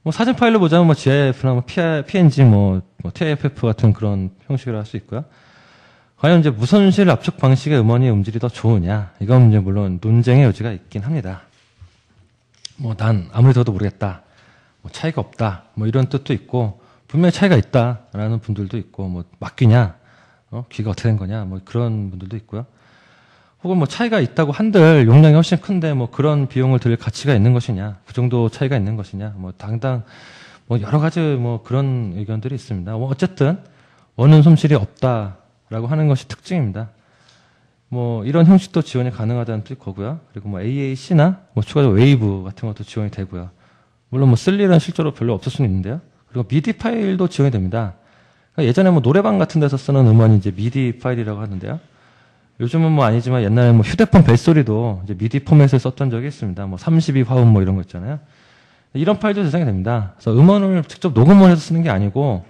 뭐 사진 파일로 보자면 뭐 GIF나 뭐 PNG 뭐 TIFF 같은 그런 형식으로 할 수 있고요. 과연 이제 무손실 압축 방식의 음원이 음질이 더 좋으냐? 이건 이제 물론 논쟁의 여지가 있긴 합니다. 뭐 난 아무리 들어도 모르겠다. 뭐 차이가 없다. 뭐 이런 뜻도 있고 분명히 차이가 있다라는 분들도 있고 뭐 맡기냐? 귀가 어떻게 된 거냐? 뭐 그런 분들도 있고요. 혹은 뭐 차이가 있다고 한들 용량이 훨씬 큰데 뭐 그런 비용을 들일 가치가 있는 것이냐? 그 정도 차이가 있는 것이냐? 뭐 당당 뭐 여러 가지 뭐 그런 의견들이 있습니다. 뭐 어쨌든 원음 손실이 없다라고 하는 것이 특징입니다. 뭐 이런 형식도 지원이 가능하다는 거고요. 그리고 뭐 AAC나 뭐 추가적으로 웨이브 같은 것도 지원이 되고요. 물론 뭐 쓸 일은 실제로 별로 없을 수는 있는데요. 그리고 미디 파일도 지원이 됩니다. 그러니까 예전에 뭐 노래방 같은 데서 쓰는 음원이 이제 미디 파일이라고 하는데요. 요즘은 뭐 아니지만 옛날에 뭐 휴대폰 벨소리도 이제 미디 포맷을 썼던 적이 있습니다. 뭐 32화음 뭐 이런 거 있잖아요. 이런 파일도 재생이 됩니다. 그래서 음원을 직접 녹음을 해서 쓰는 게 아니고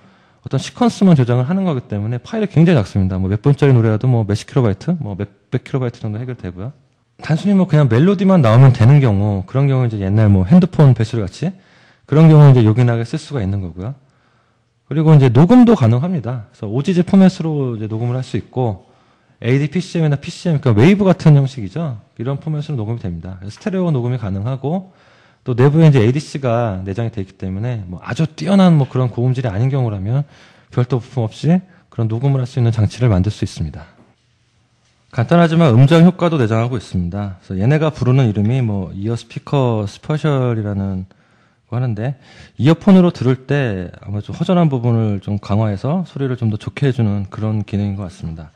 어떤 시퀀스만 조정을 하는 거기 때문에 파일이 굉장히 작습니다. 뭐 몇 분짜리 노래라도 뭐 몇십 킬로바이트, 뭐 몇백 킬로바이트 정도 해결되고요. 단순히 뭐 그냥 멜로디만 나오면 되는 경우, 그런 경우 이제 옛날 뭐 핸드폰 벨소리 같이 그런 경우 이제 요긴하게 쓸 수가 있는 거고요. 그리고 이제 녹음도 가능합니다. 그래서 OGG 포맷으로 이제 녹음을 할 수 있고, AD PCM이나 PCM, 그러니까 웨이브 같은 형식이죠. 이런 포맷으로 녹음이 됩니다. 스테레오 녹음이 가능하고, 또 내부에 이제 ADC가 내장이 되어 있기 때문에 뭐 아주 뛰어난 뭐 그런 고음질이 아닌 경우라면 별도 부품 없이 그런 녹음을 할 수 있는 장치를 만들 수 있습니다. 간단하지만 음정 효과도 내장하고 있습니다. 그래서 얘네가 부르는 이름이 뭐 이어 스피커 스페셜이라는 거 하는데 이어폰으로 들을 때 아마 좀 허전한 부분을 좀 강화해서 소리를 좀 더 좋게 해주는 그런 기능인 것 같습니다.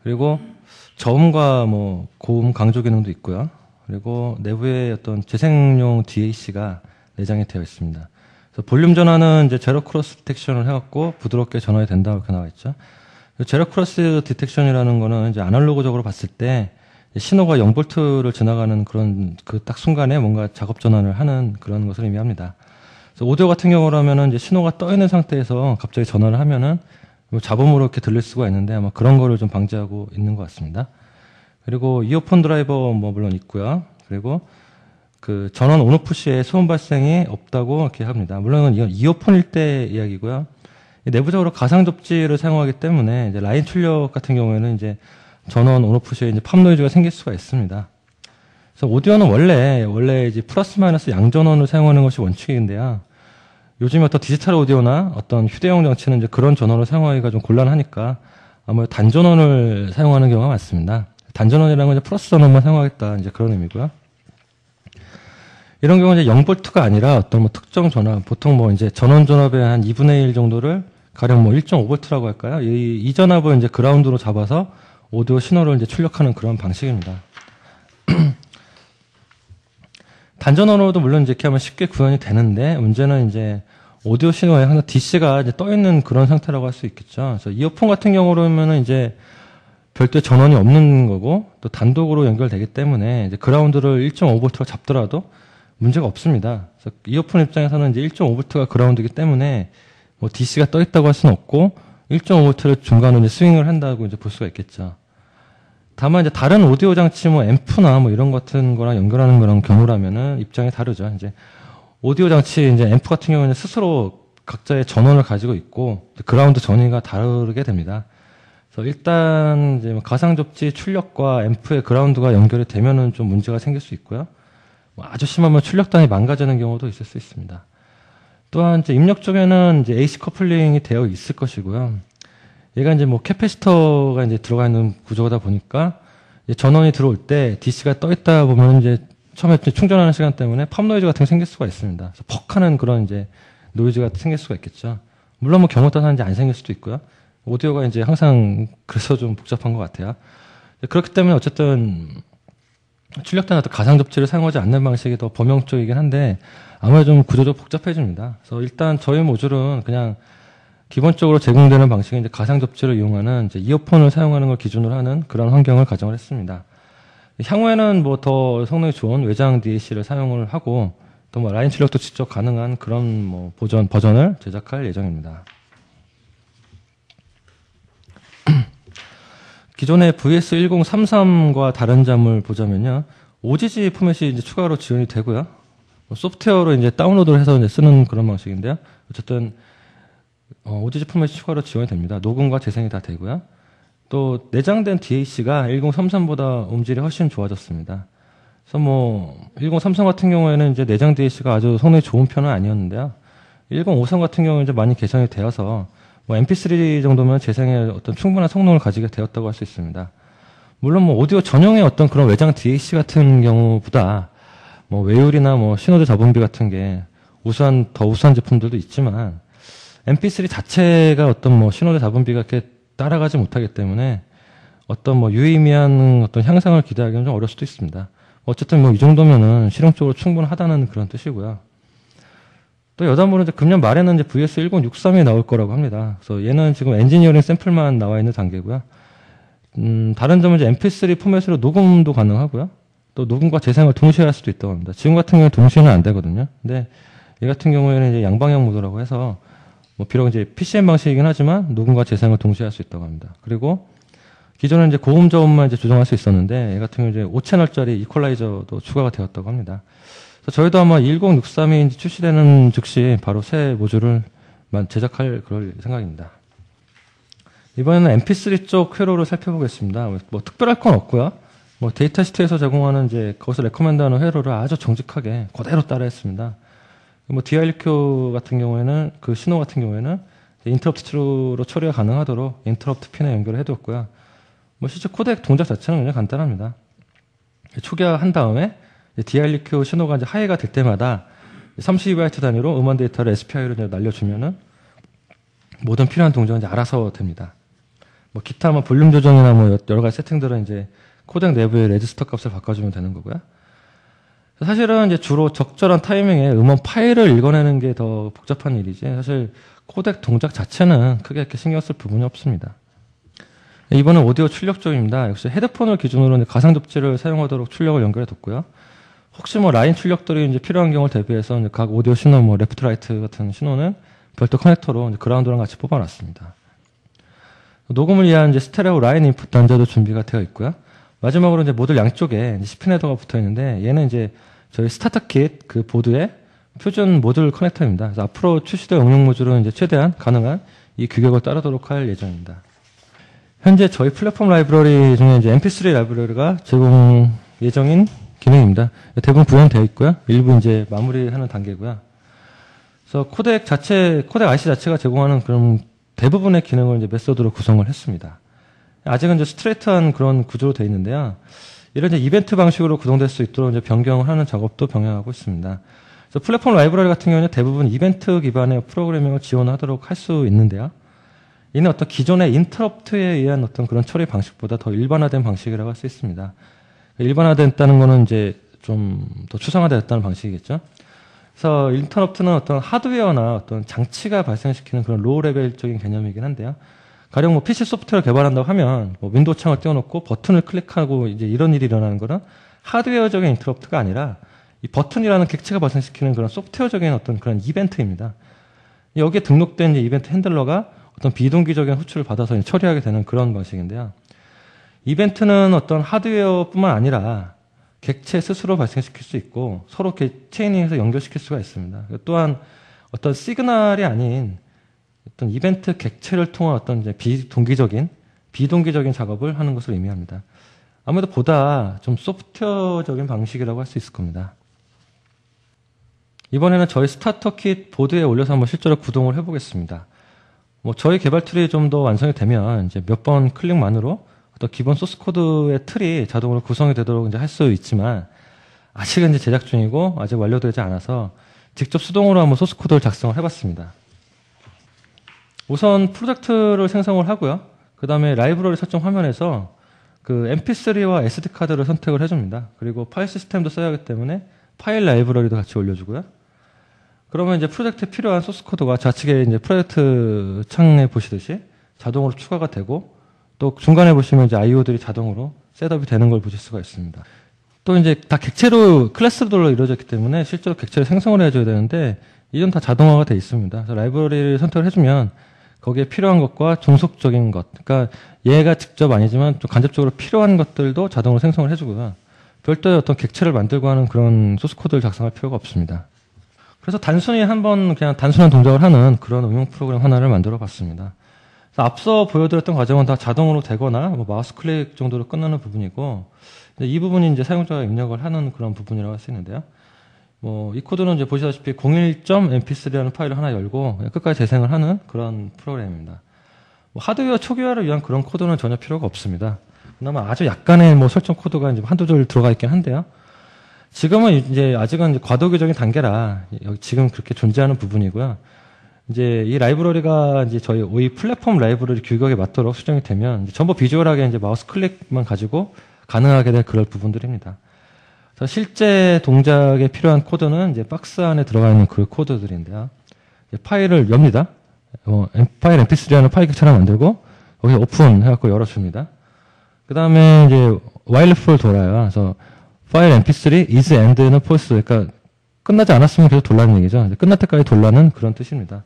그리고 저음과 뭐 고음 강조 기능도 있고요. 그리고 내부에 어떤 재생용 DAC가 내장이 되어 있습니다. 그래서 볼륨 전환은 이제 제로 크로스 디텍션을 해갖고 부드럽게 전환이 된다고 이렇게 나와 있죠. 제로 크로스 디텍션이라는 거는 이제 아날로그적으로 봤을 때 신호가 0볼트를 지나가는 그런 그 딱 순간에 뭔가 작업 전환을 하는 그런 것을 의미합니다. 그래서 오디오 같은 경우라면은 이제 신호가 떠 있는 상태에서 갑자기 전환을 하면은 뭐 잡음으로 이렇게 들릴 수가 있는데 아마 그런 거를 좀 방지하고 있는 것 같습니다. 그리고 이어폰 드라이버 뭐 물론 있고요. 그리고 그 전원 온오프 시에 소음 발생이 없다고 이렇게 합니다. 물론 이건 이어폰일 때 이야기고요. 내부적으로 가상 접지를 사용하기 때문에 이제 라인 출력 같은 경우에는 이제 전원 온오프 시에 이제 팝 노이즈가 생길 수가 있습니다. 그래서 오디오는 원래 이제 플러스 마이너스 양전원을 사용하는 것이 원칙인데요. 요즘에 어떤 디지털 오디오나 어떤 휴대용 장치는 이제 그런 전원을 사용하기가 좀 곤란하니까 아무래도 단전원을 사용하는 경우가 많습니다. 단전원이라는 건 이제 플러스 전원만 사용하겠다, 이제 그런 의미고요. 이런 경우는 이제 0V가 아니라 어떤 뭐 특정 전압, 보통 뭐 이제 전원 전압의 한 2분의 1 정도를 가령 뭐 1.5V라고 할까요? 이 전압을 이제 그라운드로 잡아서 오디오 신호를 이제 출력하는 그런 방식입니다. 단전원으로도 물론 이제 이렇게 하면 쉽게 구현이 되는데, 문제는 이제 오디오 신호에 항상 DC가 이제 떠 있는 그런 상태라고 할 수 있겠죠. 그래서 이어폰 같은 경우로는 이제 별도의 전원이 없는 거고, 또 단독으로 연결되기 때문에 이제 그라운드를 1.5V로 잡더라도 문제가 없습니다. 그래서 이어폰 입장에서는 이제 1.5V가 그라운드이기 때문에 뭐 DC가 떠 있다고 할 수는 없고 1.5V를 중간으로 이제 스윙을 한다고 이제 볼 수가 있겠죠. 다만 이제 다른 오디오 장치 뭐 앰프나 뭐 이런 같은 거랑 연결하는 그런 경우라면은 입장이 다르죠. 이제 오디오 장치 이제 앰프 같은 경우는 스스로 각자의 전원을 가지고 있고 그라운드 전위가 다르게 됩니다. 그래서 일단 이제 가상 접지 출력과 앰프의 그라운드가 연결이 되면은 좀 문제가 생길 수 있고요. 뭐 아주 심하면 출력단이 망가지는 경우도 있을 수 있습니다. 또한 이제 입력 쪽에는 이제 AC 커플링이 되어 있을 것이고요. 얘가 이제 뭐 캐패시터가 이제 들어가 있는 구조다 보니까 이제 전원이 들어올 때 DC가 떠 있다 보면 이제 처음에 충전하는 시간 때문에 팝 노이즈 같은 게 생길 수가 있습니다. 그래서 퍽 하는 그런 이제 노이즈가 생길 수가 있겠죠. 물론 뭐 경우 따라서 이제 안 생길 수도 있고요. 오디오가 이제 항상 그래서 좀 복잡한 것 같아요. 그렇기 때문에 어쨌든 출력단 어떤 가상 접지를 사용하지 않는 방식이 더 범용적이긴 한데 아무래도 좀 구조도 복잡해집니다. 그래서 일단 저희 모듈은 그냥 기본적으로 제공되는 방식은 이제 가상 접지를 이용하는 이제 이어폰을 사용하는 걸 기준으로 하는 그런 환경을 가정을 했습니다. 향후에는 뭐 더 성능이 좋은 외장 DAC를 사용을 하고 또 뭐 라인 출력도 직접 가능한 그런 뭐 버전을 제작할 예정입니다. 기존의 VS1033과 다른 점을 보자면요. OGG 포맷이 이제 추가로 지원이 되고요. 소프트웨어로 이제 다운로드를 해서 이제 쓰는 그런 방식인데요. 어쨌든 OGG 포맷이 추가로 지원이 됩니다. 녹음과 재생이 다 되고요. 또 내장된 DAC가 1033보다 음질이 훨씬 좋아졌습니다. 그래서 뭐 1033 같은 경우에는 이제 내장 DAC가 아주 성능이 좋은 편은 아니었는데요. 1053 같은 경우는 이제 많이 개선이 되어서 뭐 MP3 정도면 재생에 어떤 충분한 성능을 가지게 되었다고 할 수 있습니다. 물론 뭐 오디오 전용의 어떤 그런 외장 DAC 같은 경우보다 뭐 외율이나 뭐 신호대 잡음비 같은 게 더 우수한 제품들도 있지만 MP3 자체가 어떤 뭐 신호대 잡음비가 이렇게 따라가지 못하기 때문에 어떤 뭐 유의미한 어떤 향상을 기대하기는 좀 어려울 수도 있습니다. 어쨌든 뭐 이 정도면은 실용적으로 충분하다는 그런 뜻이고요. 또 여담으로 이제 금년 말에는 이제 VS1063이 나올 거라고 합니다. 그래서 얘는 지금 엔지니어링 샘플만 나와 있는 단계고요. 다른 점은 이제 MP3 포맷으로 녹음도 가능하고요. 또 녹음과 재생을 동시에 할 수도 있다고 합니다. 지금 같은 경우는 동시에는 안 되거든요. 근데 이 같은 경우에는 이제 양방향 모드라고 해서 뭐 비록 이제 PCM 방식이긴 하지만 녹음과 재생을 동시에 할 수 있다고 합니다. 그리고 기존에는 이제 고음 저음만 이제 조정할 수 있었는데 이 같은 경우 이제 5채널짜리 이퀄라이저도 추가가 되었다고 합니다. 그래서 저희도 아마 1063이 이제 출시되는 즉시 바로 새 모듈을 제작할 그럴 생각입니다. 이번에는 MP3 쪽 회로를 살펴보겠습니다. 뭐 특별할 건 없고요. 뭐 데이터시트에서 제공하는 이제 거기서 레코멘드하는 회로를 아주 정직하게 그대로 따라했습니다. 뭐 DRQ 같은 경우에는 그 신호 같은 경우에는 인터럽트 트루로 처리가 가능하도록 인터럽트 핀에 연결을 해두었고요. 뭐 실제 코덱 동작 자체는 굉장히 간단합니다. 초기화한 다음에 DRQ 신호가 이제 하이가 될 때마다 32바이트 단위로 음원 데이터를 SPI로 날려주면은 모든 필요한 동작은 이제 알아서 됩니다. 뭐 기타 뭐 볼륨 조정이나 뭐 여러 가지 세팅들은 이제 코덱 내부의 레지스터 값을 바꿔주면 되는 거고요. 사실은 이제 주로 적절한 타이밍에 음원 파일을 읽어내는 게 더 복잡한 일이지 사실 코덱 동작 자체는 크게 이렇게 신경 쓸 부분이 없습니다. 이번은 오디오 출력 쪽입니다. 역시 헤드폰을 기준으로 가상 접지를 사용하도록 출력을 연결해 뒀고요. 혹시 뭐 라인 출력들이 이제 필요한 경우를 대비해서 이제 각 오디오 신호 뭐 레프트 라이트 같은 신호는 별도 커넥터로 이제 그라운드랑 같이 뽑아놨습니다. 녹음을 위한 이제 스테레오 라인 인풋 단자도 준비가 되어 있고요. 마지막으로 이제 모듈 양쪽에 스핀 헤더가 붙어 있는데 얘는 이제 저희 스타터 킷 그 보드의 표준 모듈 커넥터입니다. 그래서 앞으로 출시될 응용 모듈은 이제 최대한 가능한 이 규격을 따르도록 할 예정입니다. 현재 저희 플랫폼 라이브러리 중에 이제 MP3 라이브러리가 제공 예정인 기능입니다. 대부분 구현되어 있고요. 일부 이제 마무리하는 단계고요. 그래서 코덱 IC 자체가 제공하는 그런 대부분의 기능을 이제 메소드로 구성을 했습니다. 아직은 이제 스트레이트한 그런 구조로 되어 있는데요. 이런 이제 이벤트 방식으로 구동될 수 있도록 이제 변경을 하는 작업도 병행하고 있습니다. 그래서 플랫폼 라이브러리 같은 경우는 대부분 이벤트 기반의 프로그래밍을 지원하도록 할 수 있는데요. 이는 어떤 기존의 인터럽트에 의한 어떤 그런 처리 방식보다 더 일반화된 방식이라고 할 수 있습니다. 일반화됐다는 거는 이제 좀 더 추상화되었다는 방식이겠죠. 그래서 인터럽트는 어떤 하드웨어나 어떤 장치가 발생시키는 그런 로우 레벨적인 개념이긴 한데요. 가령 뭐 PC 소프트웨어 개발한다고 하면 뭐 윈도우 창을 띄워놓고 버튼을 클릭하고 이제 이런 일이 일어나는 거는 하드웨어적인 인터럽트가 아니라 이 버튼이라는 객체가 발생시키는 그런 소프트웨어적인 어떤 그런 이벤트입니다. 여기에 등록된 이벤트 핸들러가 어떤 비동기적인 호출을 받아서 처리하게 되는 그런 방식인데요. 이벤트는 어떤 하드웨어뿐만 아니라 객체 스스로 발생시킬 수 있고 서로 이렇게 체이닝해서 연결시킬 수가 있습니다. 또한 어떤 시그널이 아닌 어떤 이벤트 객체를 통한 어떤 이제 비동기적인 작업을 하는 것을 의미합니다. 아무래도 보다 좀 소프트웨어적인 방식이라고 할 수 있을 겁니다. 이번에는 저희 스타터 킷 보드에 올려서 한번 실제로 구동을 해보겠습니다. 뭐 저희 개발 툴이 좀 더 완성이 되면 이제 몇 번 클릭만으로 어떤 기본 소스 코드의 틀이 자동으로 구성이 되도록 이제 할 수 있지만 아직은 이제 제작 중이고 아직 완료되지 않아서 직접 수동으로 한번 소스 코드를 작성을 해봤습니다. 우선 프로젝트를 생성을 하고요. 그 다음에 라이브러리 설정 화면에서 그 MP3와 SD 카드를 선택을 해줍니다. 그리고 파일 시스템도 써야 하기 때문에 파일 라이브러리도 같이 올려주고요. 그러면 이제 프로젝트에 필요한 소스 코드가 좌측에 이제 프로젝트 창에 보시듯이 자동으로 추가가 되고 또 중간에 보시면 이제 IO들이 자동으로 셋업이 되는 걸 보실 수가 있습니다. 또 이제 다 객체로 클래스들로 이루어졌기 때문에 실제로 객체를 생성을 해줘야 되는데 이건 다 자동화가 돼 있습니다. 그래서 라이브러리를 선택을 해주면 거기에 필요한 것과 종속적인 것, 그러니까 얘가 직접 아니지만 좀 간접적으로 필요한 것들도 자동으로 생성을 해주고요. 별도의 어떤 객체를 만들고 하는 그런 소스 코드를 작성할 필요가 없습니다. 그래서 단순히 한번 그냥 단순한 동작을 하는 그런 응용 프로그램 하나를 만들어 봤습니다. 앞서 보여드렸던 과정은 다 자동으로 되거나 뭐 마우스 클릭 정도로 끝나는 부분이고 이 부분이 이제 사용자가 입력을 하는 그런 부분이라고 할 수 있는데요. 뭐 이 코드는 이제 보시다시피 01.mp3라는 파일을 하나 열고 끝까지 재생을 하는 그런 프로그램입니다. 뭐 하드웨어 초기화를 위한 그런 코드는 전혀 필요가 없습니다. 그나마 아주 약간의 뭐 설정 코드가 이제 한두 줄 들어가 있긴 한데요. 지금은 이제 아직은 이제 과도기적인 단계라 여기 지금 그렇게 존재하는 부분이고요. 이제 이 라이브러리가 이제 저희 오이 플랫폼 라이브러리 규격에 맞도록 수정이 되면 전부 비주얼하게 이제 마우스 클릭만 가지고 가능하게 될 그럴 부분들입니다. 그래서 실제 동작에 필요한 코드는 이제 박스 안에 들어가 있는 그 코드들인데요. 파일을 엽니다. 파일 mp3라는 파일 객체 하나 만들고 여기 오픈 해갖고 열어줍니다. 그 다음에 이제 while loop를 돌아요. 그래서 파일 mp3 is end는 false. 그러니까 끝나지 않았으면 계속 돌라는 얘기죠. 끝날 때까지 돌라는 그런 뜻입니다.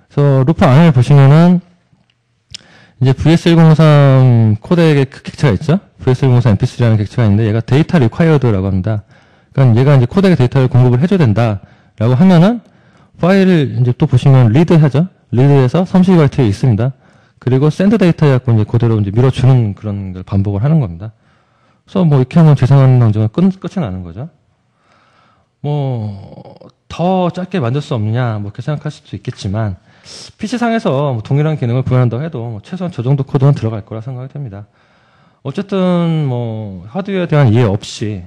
그래서 루프 안을 보시면은 이제 VS1003 코덱의 객체가 있죠. VS1003 mp3라는 객체가 있는데 얘가 데이터 리콰이어드라고 합니다. 그러니까 얘가 이제 코덱의 데이터를 공급을 해줘야 된다라고 하면은 파일을 이제 또 보시면 리드 하죠. 리드에서 30B에 있습니다. 그리고 샌드 데이터 해갖고 이제 그대로 이제 밀어주는 그런 걸 반복을 하는 겁니다. 그래서 뭐 이렇게 하면 재생하는 방정은 끝이 나는 거죠. 뭐 더 짧게 만들 수 없느냐 뭐 이렇게 생각할 수도 있겠지만 PC상에서 뭐 동일한 기능을 구현한다고 해도 뭐 최소한 저 정도 코드는 들어갈 거라 생각이 됩니다. 어쨌든 뭐 하드웨어에 대한 이해 없이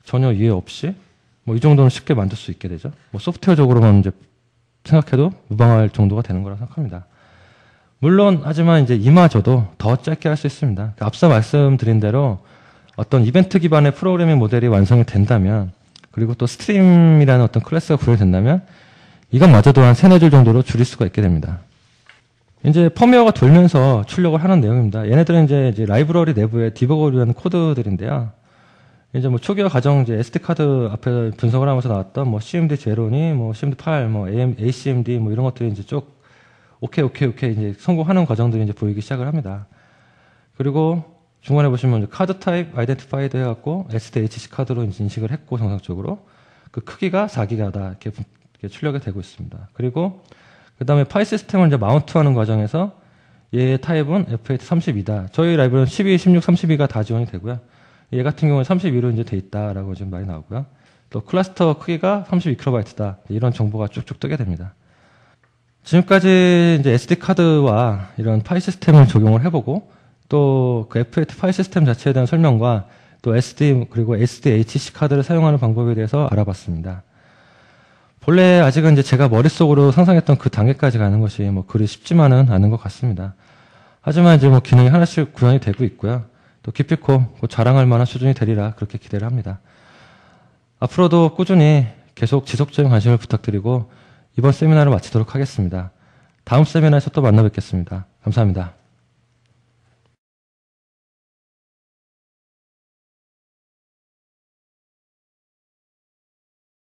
전혀 이해 없이 뭐 이 정도는 쉽게 만들 수 있게 되죠. 뭐 소프트웨어적으로만 이제 생각해도 무방할 정도가 되는 거라 생각합니다. 물론 하지만 이제 이마저도 더 짧게 할 수 있습니다. 앞서 말씀드린 대로 어떤 이벤트 기반의 프로그래밍 모델이 완성이 된다면 그리고 또 스트림이라는 어떤 클래스가 구현이 된다면 이것마저도 한 3-4줄 정도로 줄일 수가 있게 됩니다. 이제 펌웨어가 돌면서 출력을 하는 내용입니다. 얘네들은 이제 라이브러리 내부에 디버거를 위한 코드들인데요. 이제 뭐 초기화 과정 이제 SD 카드 앞에 분석을 하면서 나왔던 뭐 CMD 제로니 뭐 CMD8 뭐 ACMD 뭐 이런 것들이 이제 쭉 오케이 이제 성공하는 과정들이 이제 보이기 시작을 합니다. 그리고 중간에 보시면 카드 타입 아이덴티파이드 해갖고 SDHC 카드로 인식을 했고 정상적으로 그 크기가 4기가다 이렇게 출력이 되고 있습니다. 그리고 그 다음에 파일 시스템을 이제 마운트하는 과정에서 얘 타입은 F832다. 저희 라이브러리는 12, 16, 32가 다 지원이 되고요. 얘 같은 경우는 32로 이제 돼 있다라고 지금 많이 나오고요. 또 클러스터 크기가 32kB다. 이런 정보가 쭉쭉 뜨게 됩니다. 지금까지 이제 SD 카드와 이런 파일 시스템을 적용을 해보고 또 그 F8 파일 시스템 자체에 대한 설명과 또 SD 그리고 SDHC 카드를 사용하는 방법에 대해서 알아봤습니다. 본래 아직은 이제 제가 머릿속으로 상상했던 그 단계까지 가는 것이 뭐 그리 쉽지만은 않은 것 같습니다. 하지만 이제 뭐 기능이 하나씩 구현이 되고 있고요. 또 기필코 자랑할 만한 수준이 되리라 그렇게 기대를 합니다. 앞으로도 꾸준히 계속 지속적인 관심을 부탁드리고 이번 세미나를 마치도록 하겠습니다. 다음 세미나에서 또 만나 뵙겠습니다. 감사합니다.